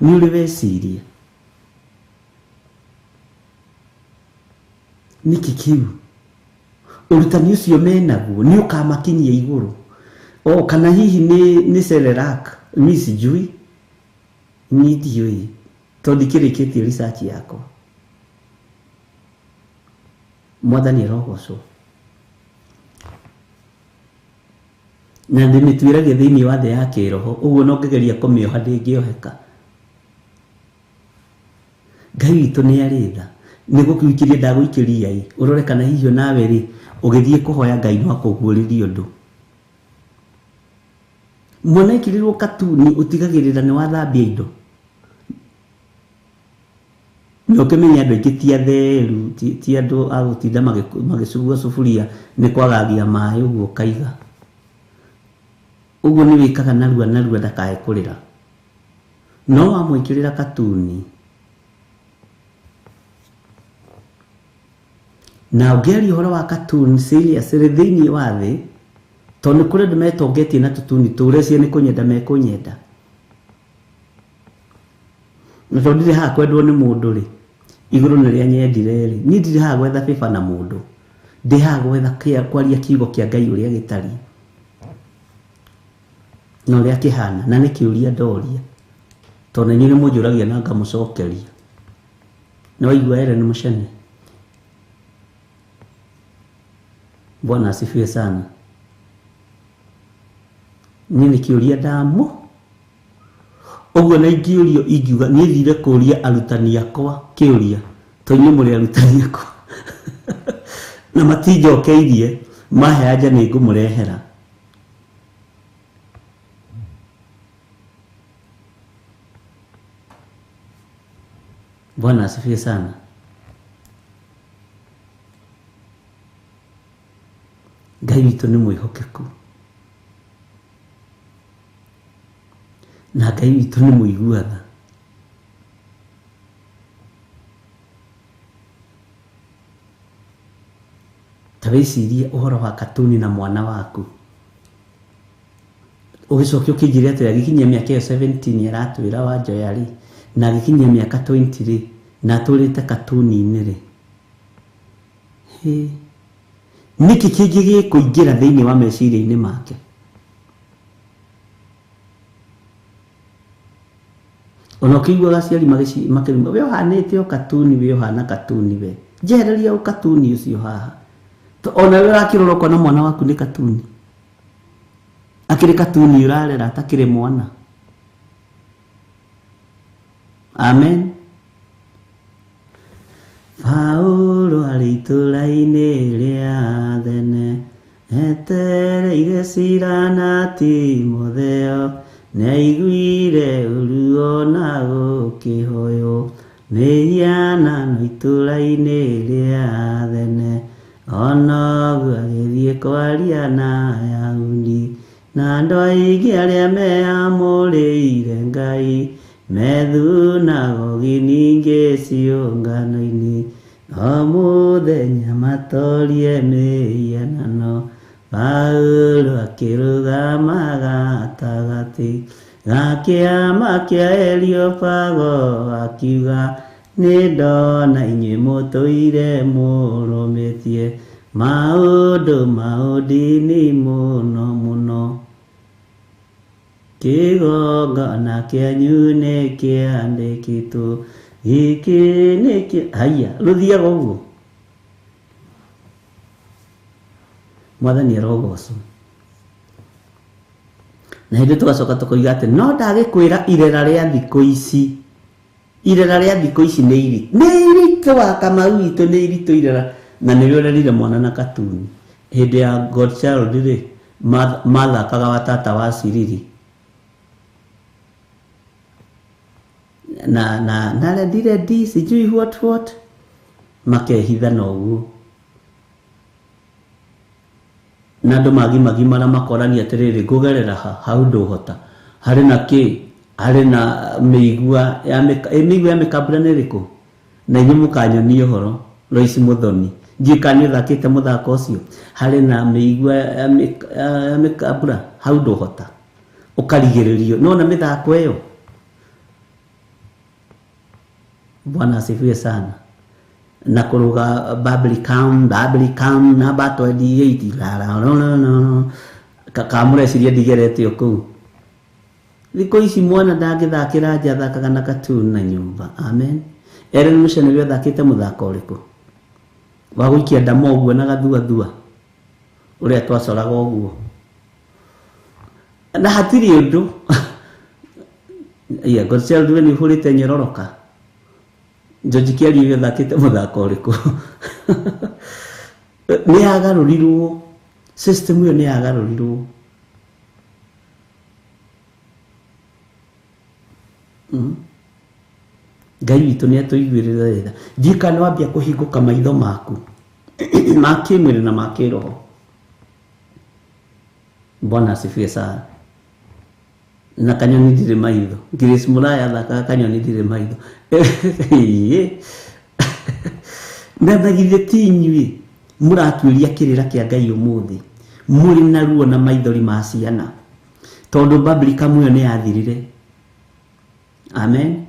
Nĩ ũrĩ weciria. Nĩkĩ kĩu. Ũrutani ũcio menaguo nĩ ũkamakinyia igũrũ. Kana hihi nĩ Serelak. Niĩ sijui. Niĩ ndiũĩ. Tondũ ndikĩrĩkĩtie research yakwa. Mwathani arogocwo. Na ndĩmĩtuĩragia thĩinĩ wa thĩ ya kĩroho. Ũguo no ngĩgeria kũmĩoha ndĩngĩoheka. Ngai witũ nĩ arĩ tha. Nĩ gũkũikĩria ndagũikĩria ĩ. Ũrore kana hihi nawe rĩ ũgĩthiĩ kũhoya Ngai no akũguũrĩrie ũndũ. Mwana ikĩrĩrwo katuni ũtigagĩrĩra nĩ wathambia indo. Nĩ ũkĩmenya andũ aingĩ ti atheru, ti andũ a gũtinda magĩcugua sufuria nĩ kwagagia maĩ ũguo kaiga. Ũguo nĩ wĩkaga narua ndakae kũrĩra. No wamwĩkĩrĩra katuni. Na ũngĩaria ũhoro wa katuni serious thĩinĩ wa thĩ, tondũ nĩ kũrĩ andũ metongetie na tũtuni tũrĩa nĩ kũnyenda mekũnyenda. Na tondũ ndirĩ haha kwendwo nĩ mũndũ rĩ, igũrũ nĩrĩa nyendire rĩ, niĩ ndirĩ haha gwetha bĩba na mũndũ. Ndĩ haha gwetha kwaria kiugo kĩa Ngai ũrĩa gĩtariĩ. Na ũrĩa kĩhana na nĩ kĩũria ndoria. Tondũ nĩ nyuĩ mũnjũragia na ngamũcokeria. Na waigua Ellen Mũcene. Bwana asifiwe sana. Nini kĩũria ndamo. Ũguo na ingĩũrio ingiuga niĩ thire kũria arutani akwa kĩũria. Tondũ nĩ mũrĩ arutani akwa. na matinjokeirie mahe anja nĩ ngũmũrehera. Bwana asifiwe sana. Ngai witũ nĩ mwĩhokeku, na Ngai witũ nĩ mũiguatha. Ta wĩcirie ũhoro wa katuni na mwana waku, ũgĩcokia ũkĩnjĩria atĩ agĩkinyia mĩaka ĩyo 17 aratwĩra Wanjoya rĩ, na agĩkinyia mĩaka 20 rĩ, na atũrĩte katuni-inĩ rĩ. Nĩkĩ kĩngĩ gĩkũingĩra thĩinĩ wa meciria-inĩ make? Ona ũkĩiguaga aciari makĩruma, we ũhanĩte o katuni, we ũhana katuni we, njehereria o katuni ũcio haha. Ona we ũrakĩrorokwo na mwana waku nĩ katuni, akĩrĩ katuni ũrarera atakĩrĩ mwana. Amen. Paulo arĩ itũũra-inĩ rĩa Athene, etereire cira na Timotheo, nĩaiguire ũruo na gũkĩhoywo mĩhianano itũũra-inĩ rĩa Athene. Ona ũguo agĩthiĩ kwaria na Ayahudi, na andũ aingĩ arĩa meamũrĩire Ngai, methunagogi ningĩ ciũngano-inĩ, o mũthenya matorie mĩhianano. Paulo akĩrũgama gatagatĩ ga kĩama kĩa Areopago akiuga, nĩ ndona inyuĩ mũtũire mũrũmĩtie maũndũ maũndini mũno mũno, kĩgongona kĩanyu nĩ kĩandĩkĩtwo, gĩkĩ nĩ kĩ haya rũthiaga ũguo. Mwathani arogocwo. Na hĩndĩ tũgacoka tũkoiga atĩ no ndagĩkwĩra irera rĩa thikũ ici. Irera rĩa thikũ ici nĩ iritũ wa Kamau witũ, nĩ iritũ irera. Na nĩrĩo ũrerire mwana na katuni. Hĩndĩ ya God Child rĩ, mathakaga wa tata wa Ciriri. Na rendi sijui what makehitha na ũguo. Na andũ magimara makorania atĩrĩrĩ, ngũgerera hau ndũhota. Harĩ na kĩ? Harĩ na mĩigua ya mĩkambura nĩ ĩrĩkũ? Na inyuĩ mũkanyonia ũhoro, Lois Muthoni. Ndiũĩ kana nĩ ũthakĩte mũthako ũcio. Harĩ na mĩigua ya mĩkambura, hau ndũhota. Ũkarigĩrĩrio. Nona mĩthako ĩyo. Bwana asifiwe sana. Na kũruga Bablicam na bato 28 kakamũreciria ndigerete o kũu. Thikũ ici mwana ndangĩthakĩra nja, thakaga na katuni na nyũmba. Amen. Eren Muchene nĩwe thakĩte mũthako ũrĩkũ? Wa gũikia ndama ũguo na gathuathua ũrĩa twacoraga ũguo. Na hatirĩ ũndũ. Godchild we nĩ ũhũrĩte nyororoka. George Kiari nĩwe thakĩte mũthako ũrĩkũ? Nĩ yagarũrirwo. System ĩyo nĩ yagarũrirwo. Ngai witũ nĩ atũiguĩrĩra wega. Ndiũĩ kana wambia kũhingũka maitho maku ma kĩmwĩrĩ na ma kĩroho. Bwana asifiwe sana. Na kanyoni ndirĩ maitho. Grace Muraya thakaga kanyoni ndirĩ maitho. Na thagithĩ ti inyuĩ mũratuĩria kĩrĩra kĩa Ngai ũmũthĩ, mũrĩ na ruo na maithori ma ciana, tondũ Bablicam ĩyo nĩ yathirire. Amen.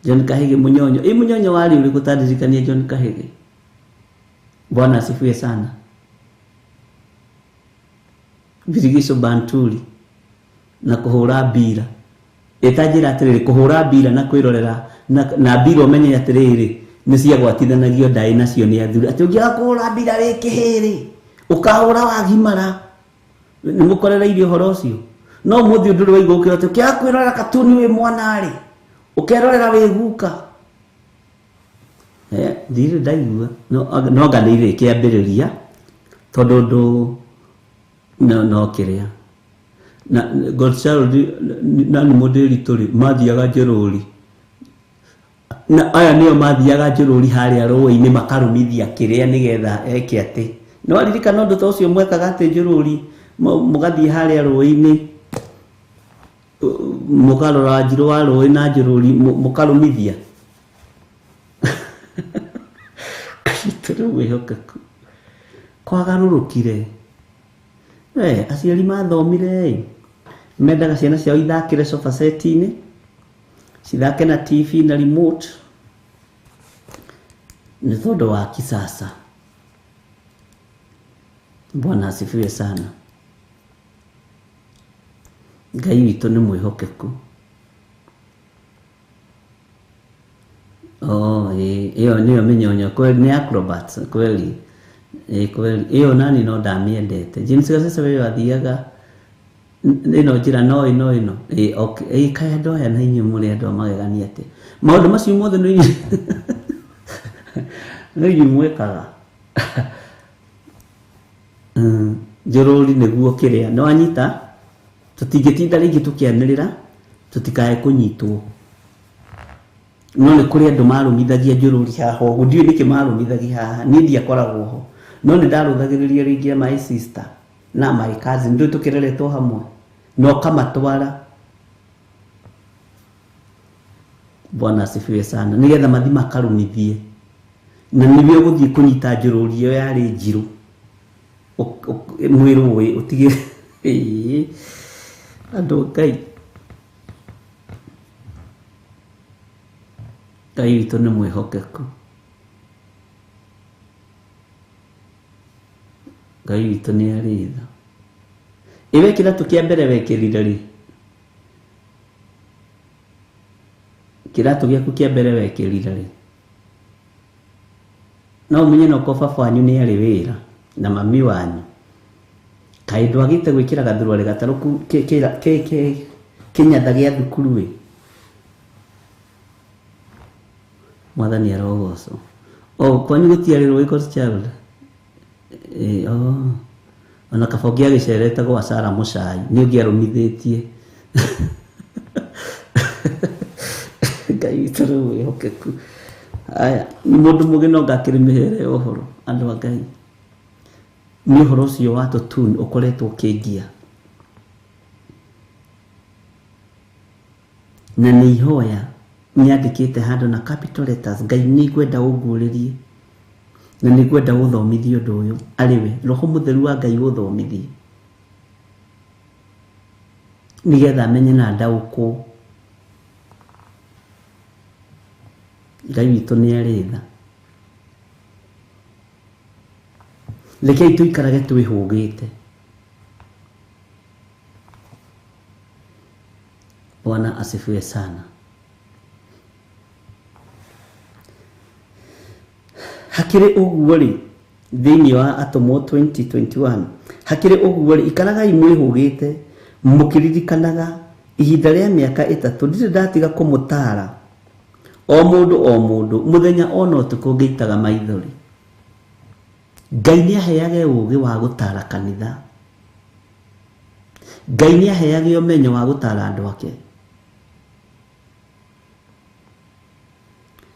John Kahege Munyonyo. Munyonyo wali ũrĩkũ tandirikania John Kahege? Bwana asifiwe sana. Virigiso Banturi na kũhũra mbira. Itanjĩra atĩrĩrĩ, kũhũra mbira na kwĩrorera na mbira ũmenye atĩrĩrĩ nĩ ciagwatithanagio ndaĩ nacio nĩ athuri. Atĩ ũngĩaga kũhũra mbira rĩ kĩhĩrĩ, ũkahũra wagimara. Nĩ mũkorereirie ũhoro ũcio? No mũthĩ ũndũ wa igũkĩra atĩ ũkĩaga kwĩrorera katuni wĩ mwana rĩ, ũkerorera wĩ guka. ndire ndaigua no ganire kiambiriria tondu no kiria na Godchild na ni modeli turi mathiaga njorori na aya nio mathiaga njorori haria rũĩ-inĩ makarumithia kiria nigetha eke ati no aririkana undu ta ucio mwekaga ati njorori mugathie haria rũĩ-inĩ mukarora njiro wa rũĩ na njorori mukarumithia turu wihokeku kwagarurukire aciari mathomire mendaga ciana ciao ithakire sofa set-inĩ cithake na TV na remote nĩ tondũ wa kisasa. Bwana asifiwe sana. Ngai witũ nĩ mwĩhokeku. Iyo niyo minyonyo kweli, ni acrobats kweli. Kweli iyo nani no ndamiendete. James Gasese wewe athiaga ino njira no okay kaya ndoya na inyu muri andu magegania ati maundu macio mothe no inyu mwekaga njorori niguo kiria no anyita tutingitinda ringi tukianirira tutikae kunyitwo no ni kuri andu marumithagia njorori haha uguo ndiu niki marumithagia haha ni ndia koragwo ho no ni ndaruthagiriria ringi my sister na my cousin ndio tukireretwo hamwe no kama twara. Bwana asifiwe sana. Nigetha mathi makarumithie na nibio guthie kunyita njorori iyo yari njiru mwiru we utige andu Ngai witũ nĩ mwĩhokeku. Ngai witũ nĩ arĩ tha. Iwe kiratu kia mbere wekirire ri? Kiratu giaku kia mbere wekirire ri? No umenye no kofa fanyu ni ari wira na mami wanyu. Kai ndwagite gwikira gathurwa gataruku kinyatha gia thukuru we. Mwathani arogoco. Kwanyu gutiarirwo Godchild? Ona kabogia gicerete gwa Sara Mucai ni ungiarumithitie. Ngai turu wihokeku. Aya ni mundu mugino ngakirimihere ohoro andu Ngai. Ni uhoro ucio watu tune ukoretwo kingia. Na ni ihoya niandikite handu na capital letters Ngai ni gwenda uguririe na ni gwenda guthomithio undu uyu ariwe roho mutheru wa Ngai guthomithie nigetha amenye na ndauko. Ngai witũ nĩ arĩ tha. Rekei tuikarage twĩhũgĩte. Bwana asifiwe sana. Hakiri uguo ri thiini wa Atomo 2021 hakiri uguo ri ikaragai mwĩhũgĩte mukiririkanaga ihinda rĩa miaka 3 ndire ndatiga kumutara o mundu muthenya ona utuko ngeitaga maithori. Ngai ni aheage ugi wa gutara kanitha. Ngai ni aheage umenyo wa gutara andu ake.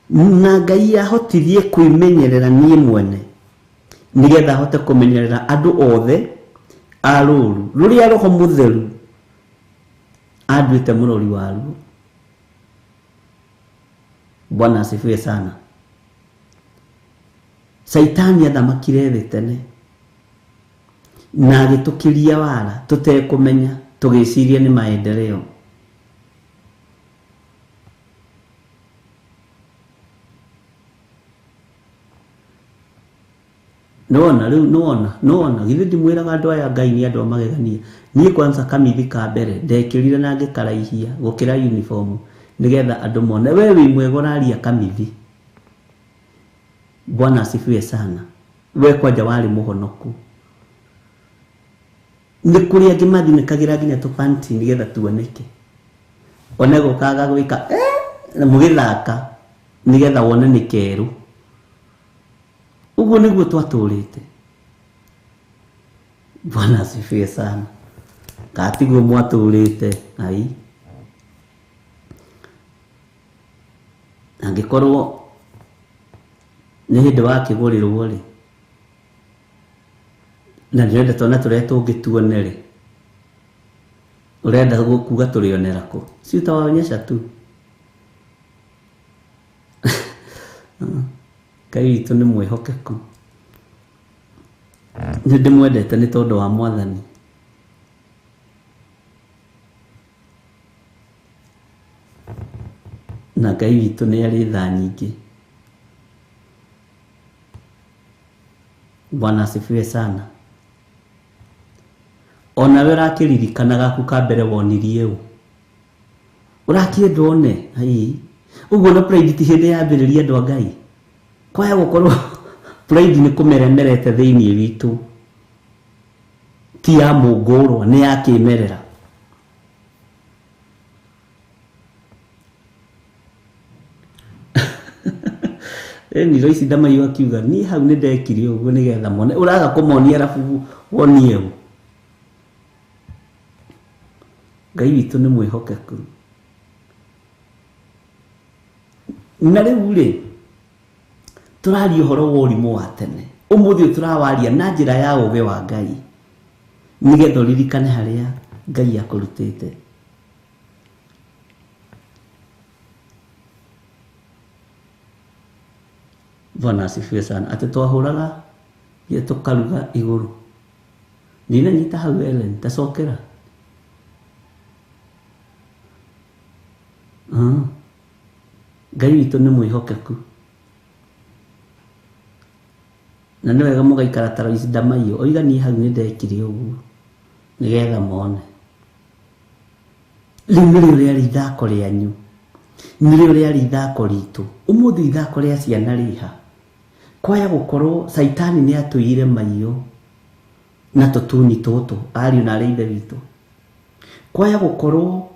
Na Ngai ahotithie kwimenyerera nie mwene nigetha hote kumenyerera andu othe aruru ruria roho mutheru adwite murori waru. Bwana asifiwe sana. Saitani athamakire thĩ tene na agĩtukiria wara tutekumenya tugiciria ni maendeleo. Nona githĩ ndimwĩraga andũ aya Ngai ni andũ magegania. Niĩ kwanza kamithi ka mbere ndekirire na ngĩkaraihia gũkĩra uniform nigetha andũ mone we wĩ mwega ũraria kamithi. Bwana asifiwe sana. We kwanja wari muhonoku. Ni kuri angi mathi nikagira nginya tupanti nigetha tuoneke. Onego kaga gwika na mugithaka nigetha wone ni keru. Uguo niguo twatũrĩte. Bwana asifiwe sana. Katiguo mwatũrĩte. Ngai. Angĩkorwo nĩ hĩndĩ wa kĩgũrĩrwo rĩ, na ndĩrenda twana tũrĩa tũngĩtuone rĩ, ũrenda kuga tũrĩonera kũ? Si utawaonyesha tu. Ngai witũ nĩ mwĩhokeku. Nĩ ndĩmwendete nĩ tondũ wa Mwathani. Na Ngai witũ nĩ arĩ tha nyingĩ. Bwana asifiwe sana. Onawe ũrakĩririkana gaku ka mbere wonirie ũũ. Ũrakĩenda one. Hai. Ũguo na pride ti hĩndĩ yambĩrĩria andũ a Ngai. Kwaya gũkorwo pride nĩ kũmeremerete thĩinĩ witũ. Ti ya mũngũrwa, nĩ ya kĩmerera. Niro ici ndamaiywo akiuga niĩ hau nĩ ndekire ũguo nĩgetha mone. Ũraga kũmonia arabu wonie ũũ. Ngai witũ nĩ mwĩhokeku. Na rĩu rĩ, tũraria ũhoro wa ũrimũ wa tene. Ũmũthĩ tũrawaria na njĩra ya ũũgĩ wa Ngai, nĩgetha ũririkane harĩa Ngai akũrutĩte. Bwana asifiwe sana. Atĩ twahũraga ye tũkaruga igũrũ. Ndinanyita hau Ellen, tacokera. Ngai witũ nĩ mwĩhokeku. Na nĩ wega mũgaikara taro ici ndamaiyũ. Oiga niĩ hau nĩ ndekire ũguo nĩgetha mone. Rĩu nĩrĩo rĩarĩ ithako rĩanyu, nĩrĩo rĩarĩ ithako ritũ. Ũmũthĩ ithako rĩa ciana rĩha. Kwaya gũkorwo Saitani nĩ atũire maiyũ na tũtuni tũtũ, ariũ na arĩ ithe witũ. Kwaya gũkorwo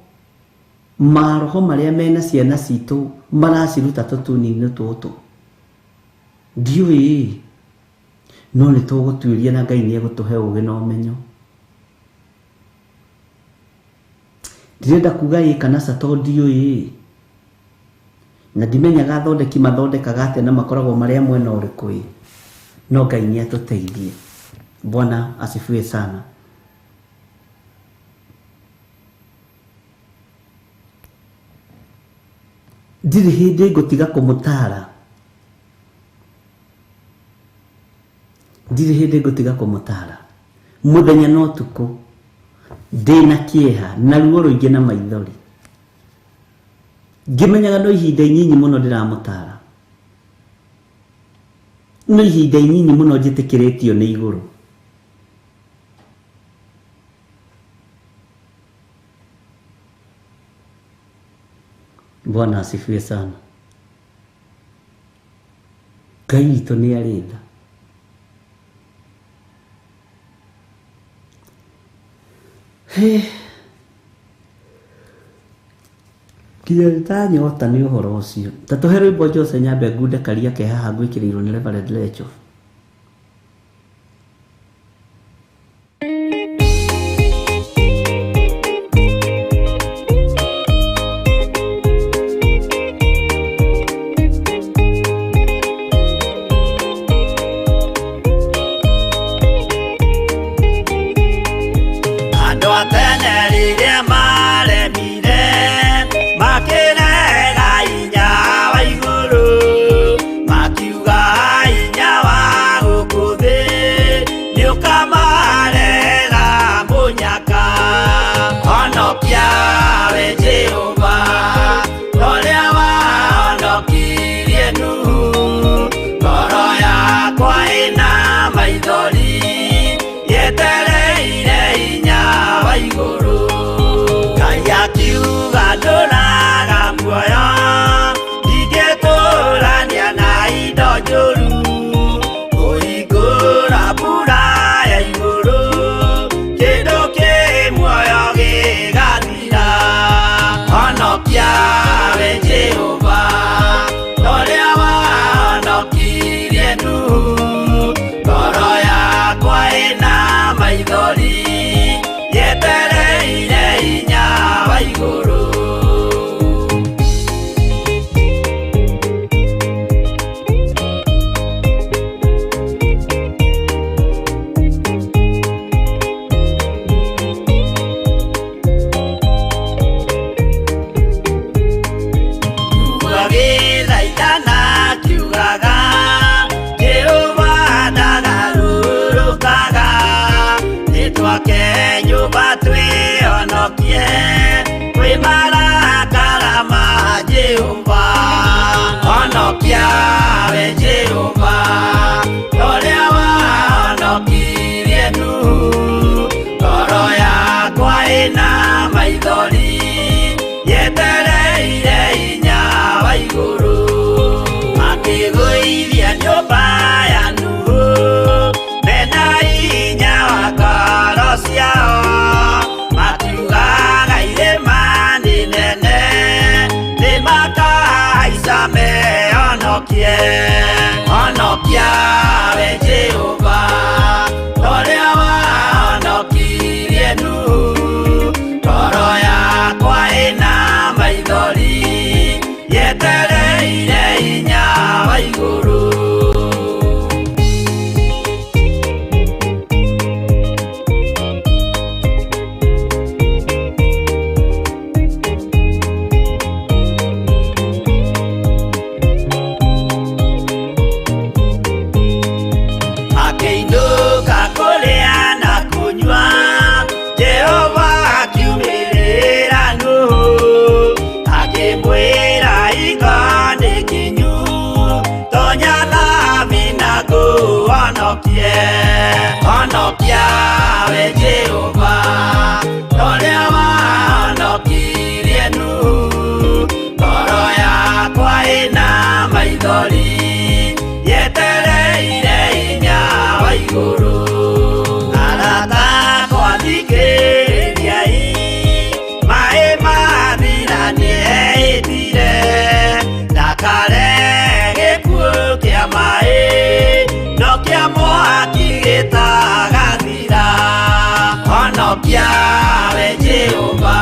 maroho marĩa mena ciana citũ maraciruta tũtuni-inĩ tũtũ. Ndiũĩ, no nĩ tũgũtuĩria na Ngai nĩ egũtũhe ũũgĩ na ũmenyo. Ndirenda kuga ĩ kana ca to ndiũĩ. Na ndimenyaga athondeki mathondekaga atĩa na makoragwo marĩa mwena ũrĩkũ ĩ. No Ngai nĩ atũteithie. Bwana asifiwe sana. Ndirĩ hĩndĩ ngũtiga kũmũtara. Ndirĩ hĩndĩ ngũtiga kũmũtara. Mũthenya no tukũ ndĩna kĩeha na ruo rũingĩ na maithori. Ngĩmenyaga no ihinda inyinyi mũno ndĩramũtara. No ihinda inyinyi mũno njĩtĩkĩrĩtio nĩ igũrũ. Bwana asifiwe sana. Ngai witũ nĩ arĩ tha. Kinya nĩtanyota nĩ ũhoro ũcio. Ta tũhe rwĩmbo Jose nyambe ngunde karia ke haha ngwĩkĩrĩirwo nĩ Reverend Lecho. Jehova, Lord, I want to kill you. mehonokie honokia we Jehova toria wahonokirie Nuhu ngoro yakwa ĩna maithori yetereire hinya wa igũrũ. Honokia we Jehova toria wahonokirie Nuhu ngoro yakwa ĩna maithori yetereire hinya wa igũrũ. Arata akwa thikĩrĩriai maĩ mathira nĩehĩtire ndakare gĩkuũ kĩa maĩ no kĩa mwaki gĩtagathira. Honokia we Jehova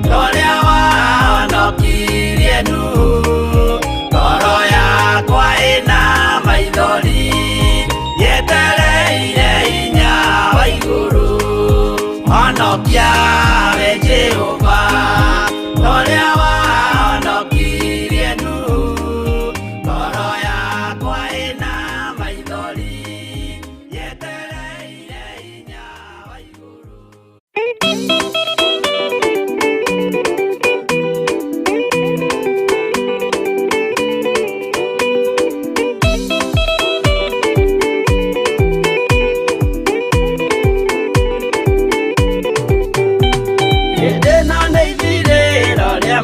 toria wahonokirie Nuhu ngoro yakwa ĩna maithori yetereire hinya wa igũrũ. Honokia we Jehova toria wahonokirie Nuhu ngoro yakwa ĩna maithori yetereire hinya wa igũrũ.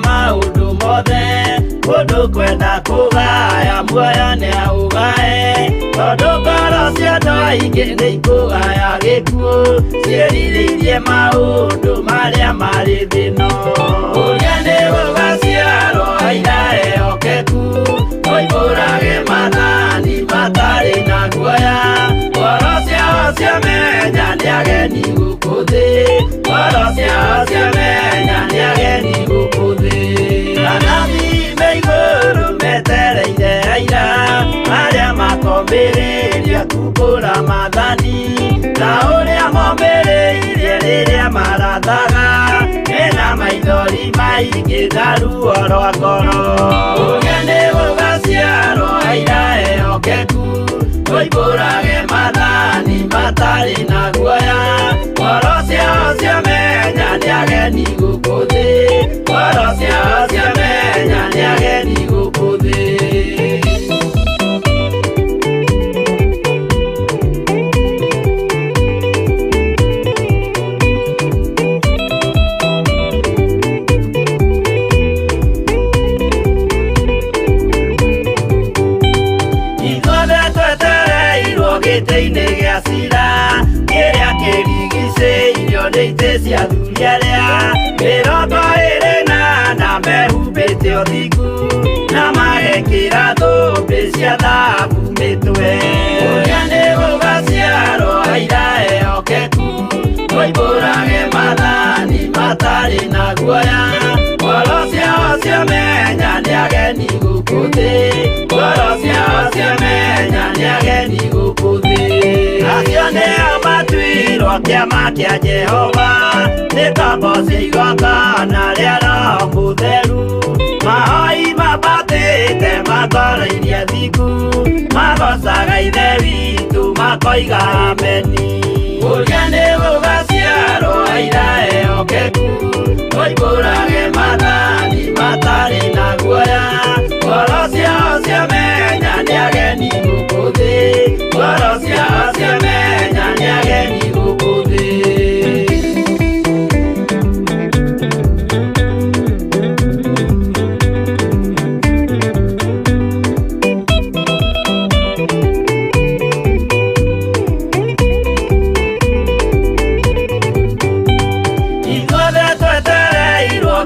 Maũndũ mothe mũndũ kwenda kũgaya muoyo nĩ aũgae tondũ ngoro cia andũ aingĩ nĩ ikũgaya gĩkuũ ciĩrirĩirie maũndũ marĩa marĩ thĩno. Ũrĩa nĩ gũgaciarwo aira ehokeku moimbũrage mathani matarĩ na guoya ngoro ciao ciamenya nĩ ageni gũkũ thĩ ngoro ciao ciamenya nĩ ageni gũkũ thĩ. Anathi me igũrũ metereire aira arĩa makombĩrĩria kumbũra mathani na ũrĩa mombĩrĩirie rĩrĩa marathaga mena maithori maingĩ na ruo rwa ngoro. Ũrĩa nĩ gũgaciarwo aira ehokeku moimbũrage mathani matarĩ na guoya ngoro ciao ciamenya nĩ ageni gũkũ thĩ ngoro ciao ciamenya nĩ ageni gũkũ thĩ. Ithuothe twetereirwo gĩtĩ-inĩ gĩa cira kĩrĩa kĩrigicĩirio nĩ itĩ cia athuri arĩa 24 mehumbĩte ũthingu na magekĩra thũmbĩ cia thahabu mĩtwe. Ũrĩa nĩ gũgaciarwo aira ehokeku moimbũrage mathani matarĩ na guoya ngoro ciao ciamenya nĩ ageni gũkũ thĩ ngoro ciao ciamenya nĩ ageni gũkũ thĩ. Acio nĩo matuirwo kĩama kĩa Jehova nĩ tombo cia igongona rĩa Roho Mũtheru. Mahoi mabatĩte makoro-irie thingu magocaga ithe witũ makoiga ameni. Ũrĩa nĩ gũgaciarwo aira ehokeku moimbũrage mathani matarĩ na guoya ngoro ciao ciamenya nĩ ageni gũkũ thĩ ngoro ciao ciamenya nĩ ageni gũkũ thĩ.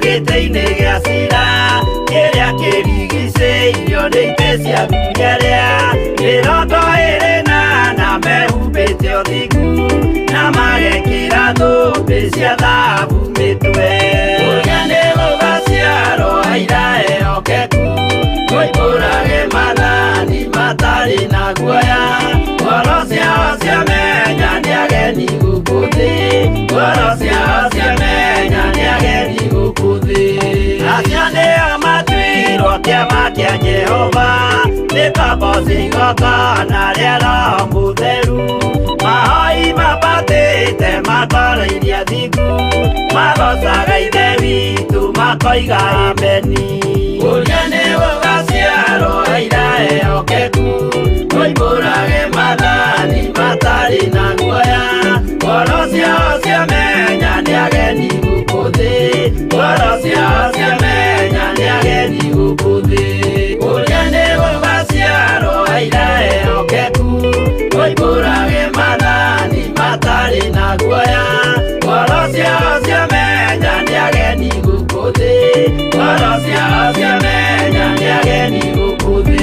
gĩtĩ-inĩ Jehova nikabosigota na rĩera mũtheru mahoi mabatĩte matwarĩirie thiku magocaga ithe witũ makoiga ameni ũrĩa nĩ gũgaciarwo aira ehokeku oimbũrage mathani matarĩ na guoya ngoro ciao ciamenya nĩ ageni gũkũ thĩ ngoro ciao ciamenya nĩ ageni gũkũ thĩ ũrĩa nĩ gũgaciarwo aira ehokeku oimbũrage mathani matarĩ na guoya ngoro ciao ciamenya nĩ ageni gũkũ thĩ ngoro ciao ciamenya nĩ ageni gũkũ thĩ.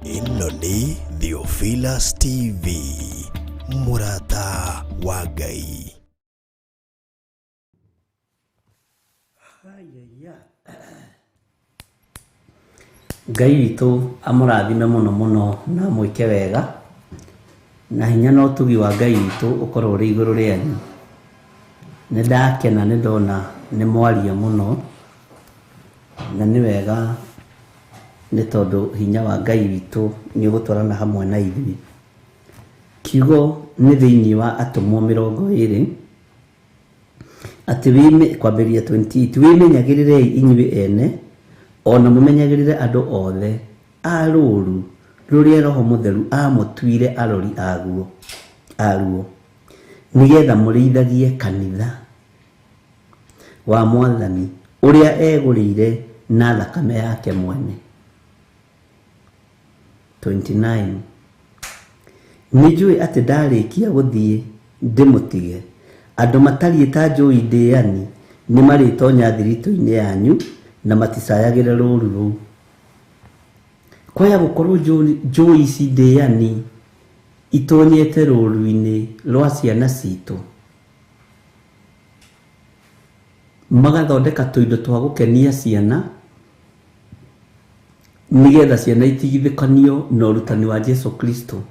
Ĩno nĩ Theophilus TV, Murata wa Ngai. Ngai witũ amũrathime mũno mũno na mwĩke wega na hinya na ũtugi wa Ngai witũ ũkorwo ũrĩ igũrũ rĩanyu. Nĩ ndakena nĩ ndona nĩ mwaria mũno na nĩ wega nĩ tondũ hinya wa Ngai witũ nĩ ũgũtwarana hamwe na ithuĩ. Kiugo nĩ thĩinĩ wa Atũmwo 20 atĩ kwambĩrĩria 28 wĩmenyagĩrĩrei inyuĩ ene ona mũmenyagĩrĩre andũ othe a rũũru rũrĩa Roho Mũtheru amũtuire arori aruo nĩgetha mũrĩithagie kanitha wa Mwathani ũrĩa egũrĩire na thakame yake mwene. 29 nĩnjũĩ atĩ ndarĩkia gũthiĩ ndĩmũtige andũ matariĩ ta njũi ndĩani nĩ marĩtonya thiritũ-inĩ yanyu na maticayagĩre rũũru rũu. Kwaya gũkorwo njũi ici ndĩani itonyete rũũru-inĩ rwa ciana citũ magathondeka tũindo twa gũkenia ciana nĩgetha ciana itigithũkanio na ũrutani wa Jesu Kristo,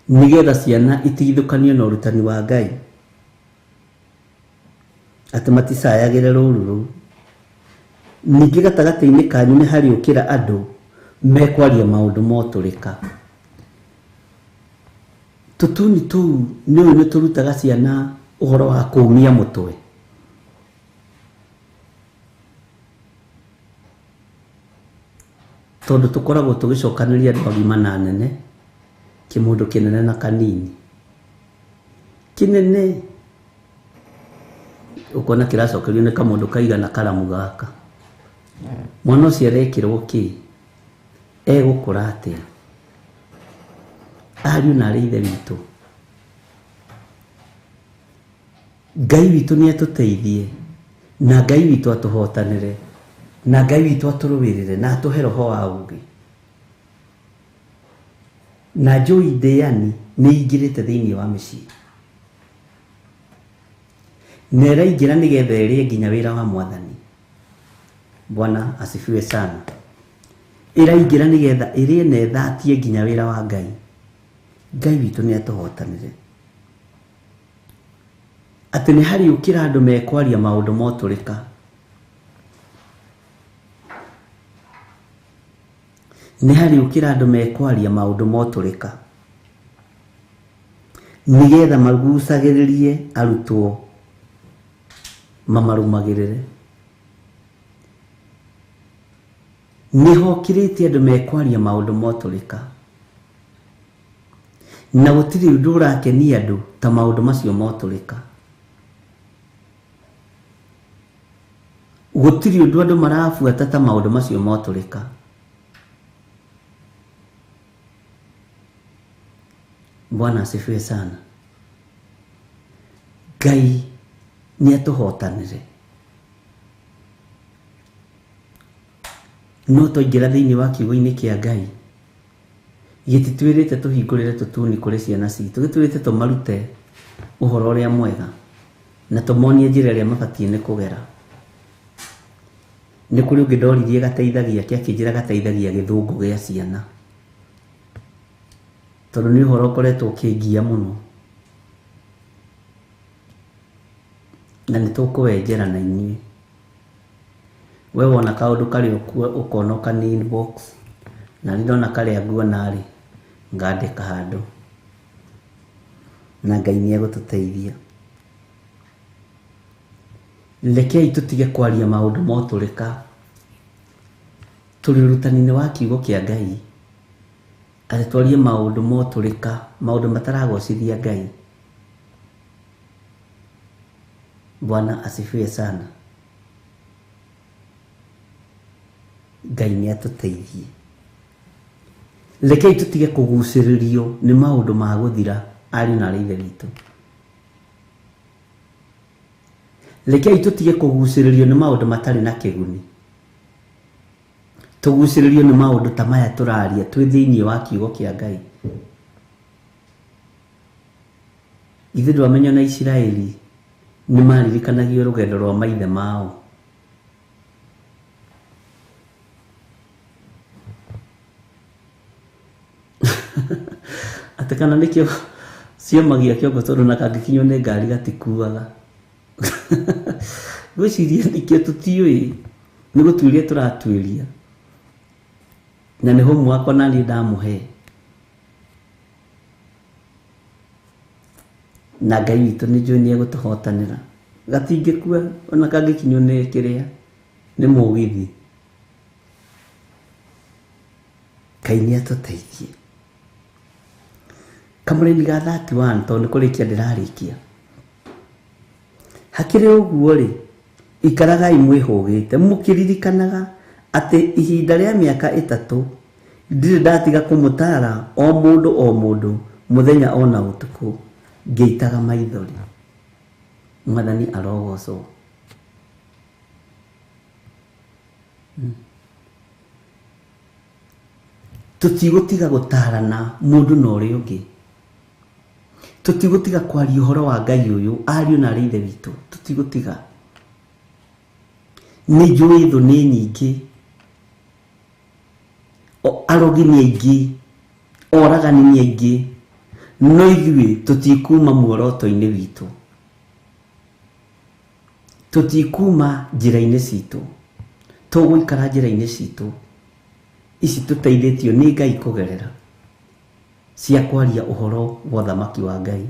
nĩgetha ciana itigithũkanio na ũrutani wa Ngai, atĩ maticayagĩre rũũru rũu. Ningĩ gatagatĩ-inĩ kanyu nĩ hariũkĩra andũ mekwaria maũndũ motũrĩka. Tũtuni tũu nĩ tũrutaga ciana ũhoro wa kũũmia mũtwe. Tondũ tũkoragwo tũgĩcokanĩria andũ agima na nene, kĩmũndũ kĩnene na kanini. Kĩnene ũkona kĩracokerio nĩ kamũndũ kaigana karamu gaka. Mwana ũcio arekĩrwo kĩ? Egũkũra atĩa? Ariũ na aarĩ a Ithe witũ, Ngai witũ nĩ atũteithie na Ngai witũ atũhotanĩre na Ngai witũ atũrũĩrĩre na atũhe roho wa ũũgĩ. Na njũi ndĩani nĩ ingĩrĩte thĩinĩ wa mĩciĩ na ĩraingĩra nĩgetha ĩrĩe nginya wĩra wa Mwathani. Bwana asifiwe sana. Ĩraingĩra nĩgetha ĩrĩe na ĩthatie nginya wĩra wa Ngai. Ngai witũ nĩ atũhotanĩre. Atĩ nĩ hariũkĩra andũ mekwaria maũndũ motũrĩka. Nĩ hariũkĩra andũ mekwaria maũndũ motũrĩka nĩgetha magucagĩrĩrie arutwo mamarũmagĩrĩre. Nĩ hokĩrĩte andũ mekwaria maũndũ motũrĩka na gutiri undu urakenia andu ta maundu macio motulika. Gutiri undu andu marafuata ta maundu macio motulika. Bwana asifiwe sana. Ngai ni atuhotanire. No toingira thiini wa kiugo-ini kia Ngai. Gititwirite tuhingurire tutuni kuri ciana citu. Gitwirite tumarute uhoro uria mwega na tumonie njira iria mabatie ni kugera. Ni kuri ungi ndoririe gateithagia kiakinjira gateithagia githungu gia ciana. Tondu ni uhoro ukoretwo ukingia muno. Na ni tukuwenjera na inyui. We wona kaundu kari ukonoka ni inbox na ndona kari nguona ri ngandika handu na Ngai ni egututeithia. Lekei tutige kwaria maundu motulika. Turi rutani-ini wa kiugo kia Ngai. Atwarie maundu motulika, maundu mataragocithia Ngai. Bwana asifiwe sana. Ngai ni atuteithie. Lekei tutige kuguciririo ni maundu ma guthira ari na ithe witu. Lekei tutige kuguciririo ni maundu matari na kiguni. Tuguciririo ni maundu ta maya turaria twi thiini wa kiugo kia Ngai. Ithe ndwamenya na Isiraeli ni maririkanagia rugendo rwa maithe mao. Atekana nikio ciomagia kiongo tondu na kangikinyo ni ngari gatikuaga. Gwiciria nikio tutiui ni gutwiria turatwiria. Na ni homu wakwa nani ndamuhe. Na Ngai witu ni njui ni egutuhotanira. Gatingikua ona kangikinyo ni kiria ni mugithi. Ngai ni atuteithie. Kamureni ga 31 tondu kurikia ndirarikia. Hakiri uguo ri ikaragai mwihugite mukiririkanaga ati ihinda ria miaka 3 ndiri ndatiga kumutara o mundu muthenya ona utuku ngeitaga maithori. Mwathani arogocwo. Tutigutiga gutarana mundu na uria ungi. Tutigutiga kwaria uhoro wa Ngai uyu ariu na ithe witu. Tutigutiga. Ni njui thu ni nyingi. O arogi ni aingi. Oragani ni aingi. No ithui tutikuma muoroto-ini witu. Tutikuma njira-ini citu. Tugwikara njira-ini citu. Ici tuteithitio ni Ngai kugerera cia kwaria uhoro wa thamaki wa Ngai.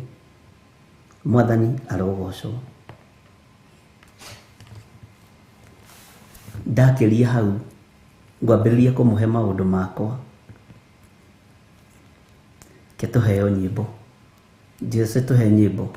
Mwathani arogocwo. Ndakiria hau ngwambiriria kumuhe maundu makwa. Ke tuheo nyimbo. Jesu tuhe nyimbo.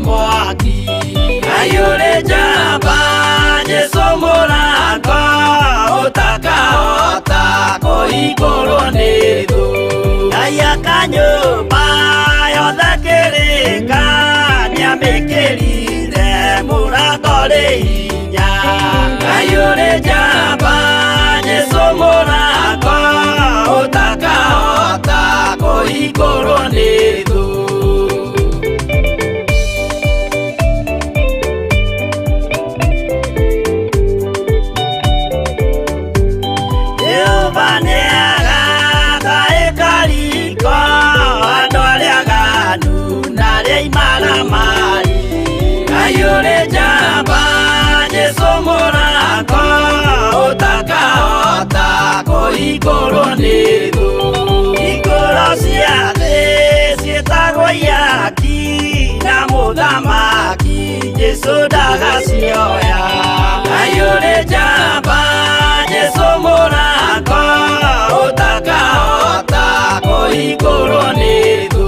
Mwaki ayure jamba Yesu Murata utakaota kuigurwo ni thu aya kanyumba yothe kirika niamikirire Murata ri hinya ayure jamba Yesu Murata utakaota kuigurwo ni thu mari Ayure jamba Jesu Murata utakahota kũhingũrwo nĩ thũ. Hingũro cia thĩ ciĩtagwo yaki na mũthamaki Jesu ndagacioya. Ayure jamba Jesu Murata utakahota kũhingũrwo nĩ thũ.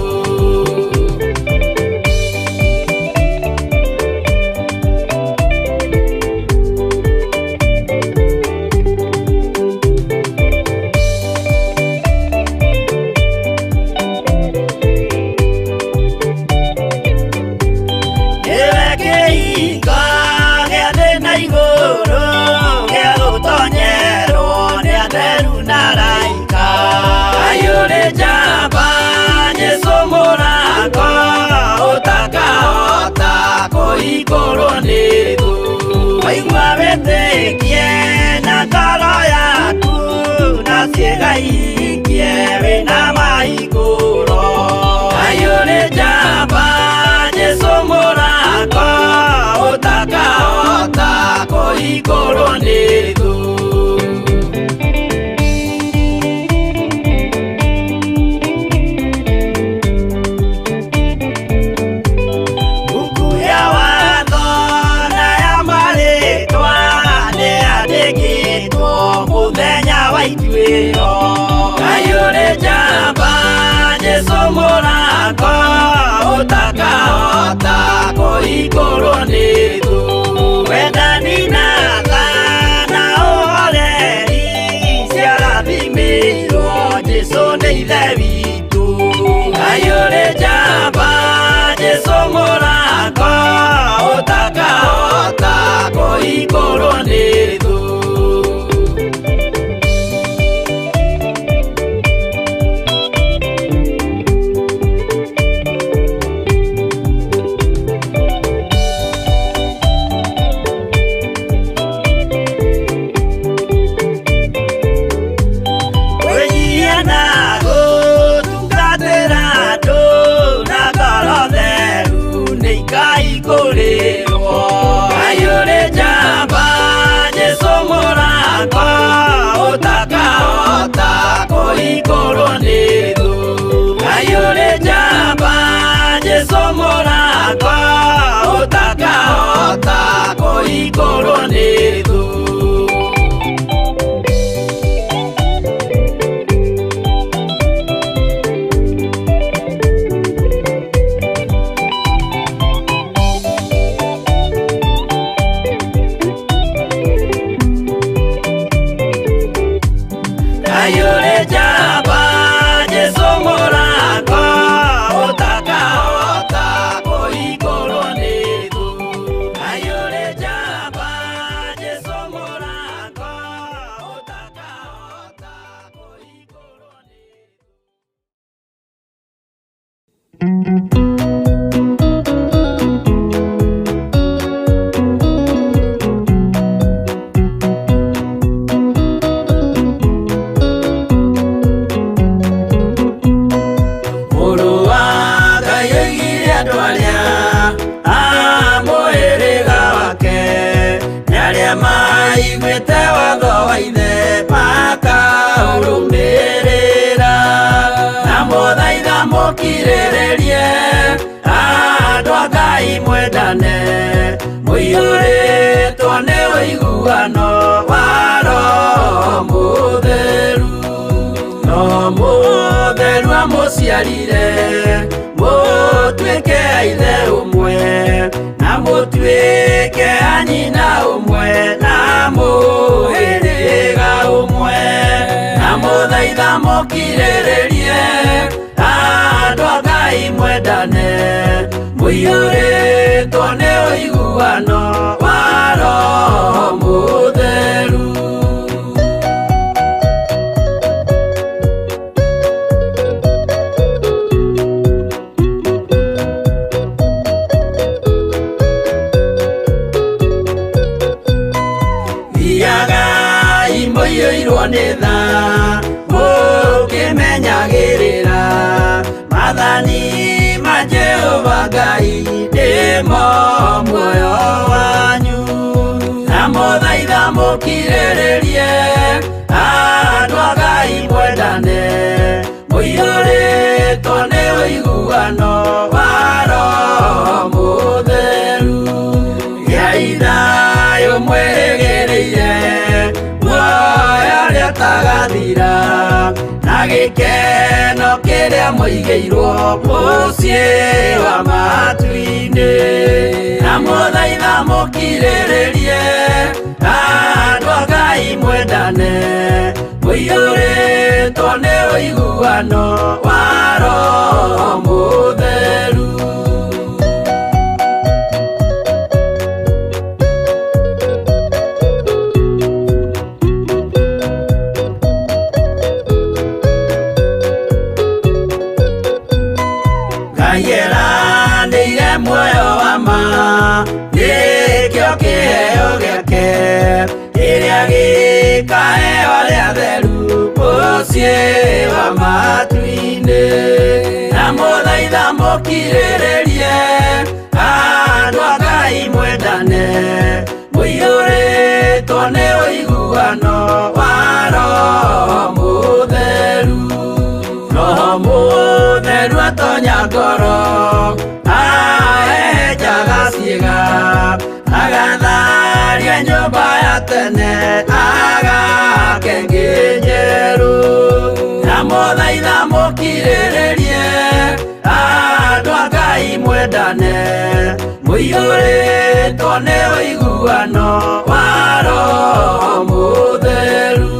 Kũhingũrwo nĩ thũ. Waigua wĩtĩkie na ngoro yaku na ciĩga ihingie wĩna mahingũro. Ayũrĩ njamba Jesu Murata ũtakahota kũhingũrwo nĩ thũ. Ayure jamba Jesu Murata utakahota kũhingũrwo nĩ thũ. Wendani na tha na ũhoreri ciarathimĩirwo Jesu nĩ ithe witũ. Ayure jamba Jesu Murata utakahota kũhingũrwo nĩ thũ. Ayure jamba Jesu Murata utakahota kũhingũrwo nĩ thũ. Ayure jamba Jesu Murata utakahota kũhingũrwo nĩ thũ. Ayure jamba Jesu Murata utakahota kũhingũrwo nĩ thũ. Ayure jamba Jesu Murata utakahota kũhingũrwo nĩ thũ. Maiguĩte watho wa ithe makaũrũmĩrĩra na mũthaitha mũkirĩrĩrie andũ a Ngai mwendane mũiyũrĩtwo nĩ ũiguano wa Roho Mũtheru. Roho Mũtheru amũciarire mũtuĩke a ithe ũmwe na mũtuĩke a nyina ũmwe na mũhĩrĩga ũmwe na mũthaitha mũkirĩrĩrie andũ a Ngai mwendane mũiyũrĩtwo nĩ ũiguano wa Roho Mũtheru. Mũiyũirwo nĩ tha mũkĩmenyagĩrĩra mathani ma Jehova Ngai ndĩmo muoyo mũiyũrĩtwo nĩ ũiguano wa Roho Mũtheru. Gĩai thayũ mwĩrĩgĩrĩire muoyo ũrĩa ũtagathira, na gĩkeno kĩrĩa mũigĩirwo mũciĩ wa matu-inĩ. Na mũthaitha mũkirĩrĩrie andũ a Ngai mwendane, mũiyũrĩtwo nĩ ũiguano wa Roho Mũtheru. Ngai eranĩire muoyo wa ma, nĩkĩo kĩheo gĩake kĩrĩa gĩkaheo arĩa atheru mũciĩ wa matu-inĩ. Na mũthaitha mũkirĩrĩrie andũ a Ngai mwendane, mũiyũrĩtwo nĩ ũiguano wa Roho Mũtheru. Roho Mũtheru atonya ngoro, ahehenjaga ciĩga, agatharia nyũmba ya tene, agake ngĩ njerũ. Na mũthaitha mũkirĩrĩrie andũ a Ngai mwendane, mũiyũrĩtwo nĩ ũiguano wa Roho Mũtheru.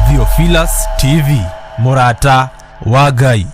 Theophilus TV, Murata wa Ngai.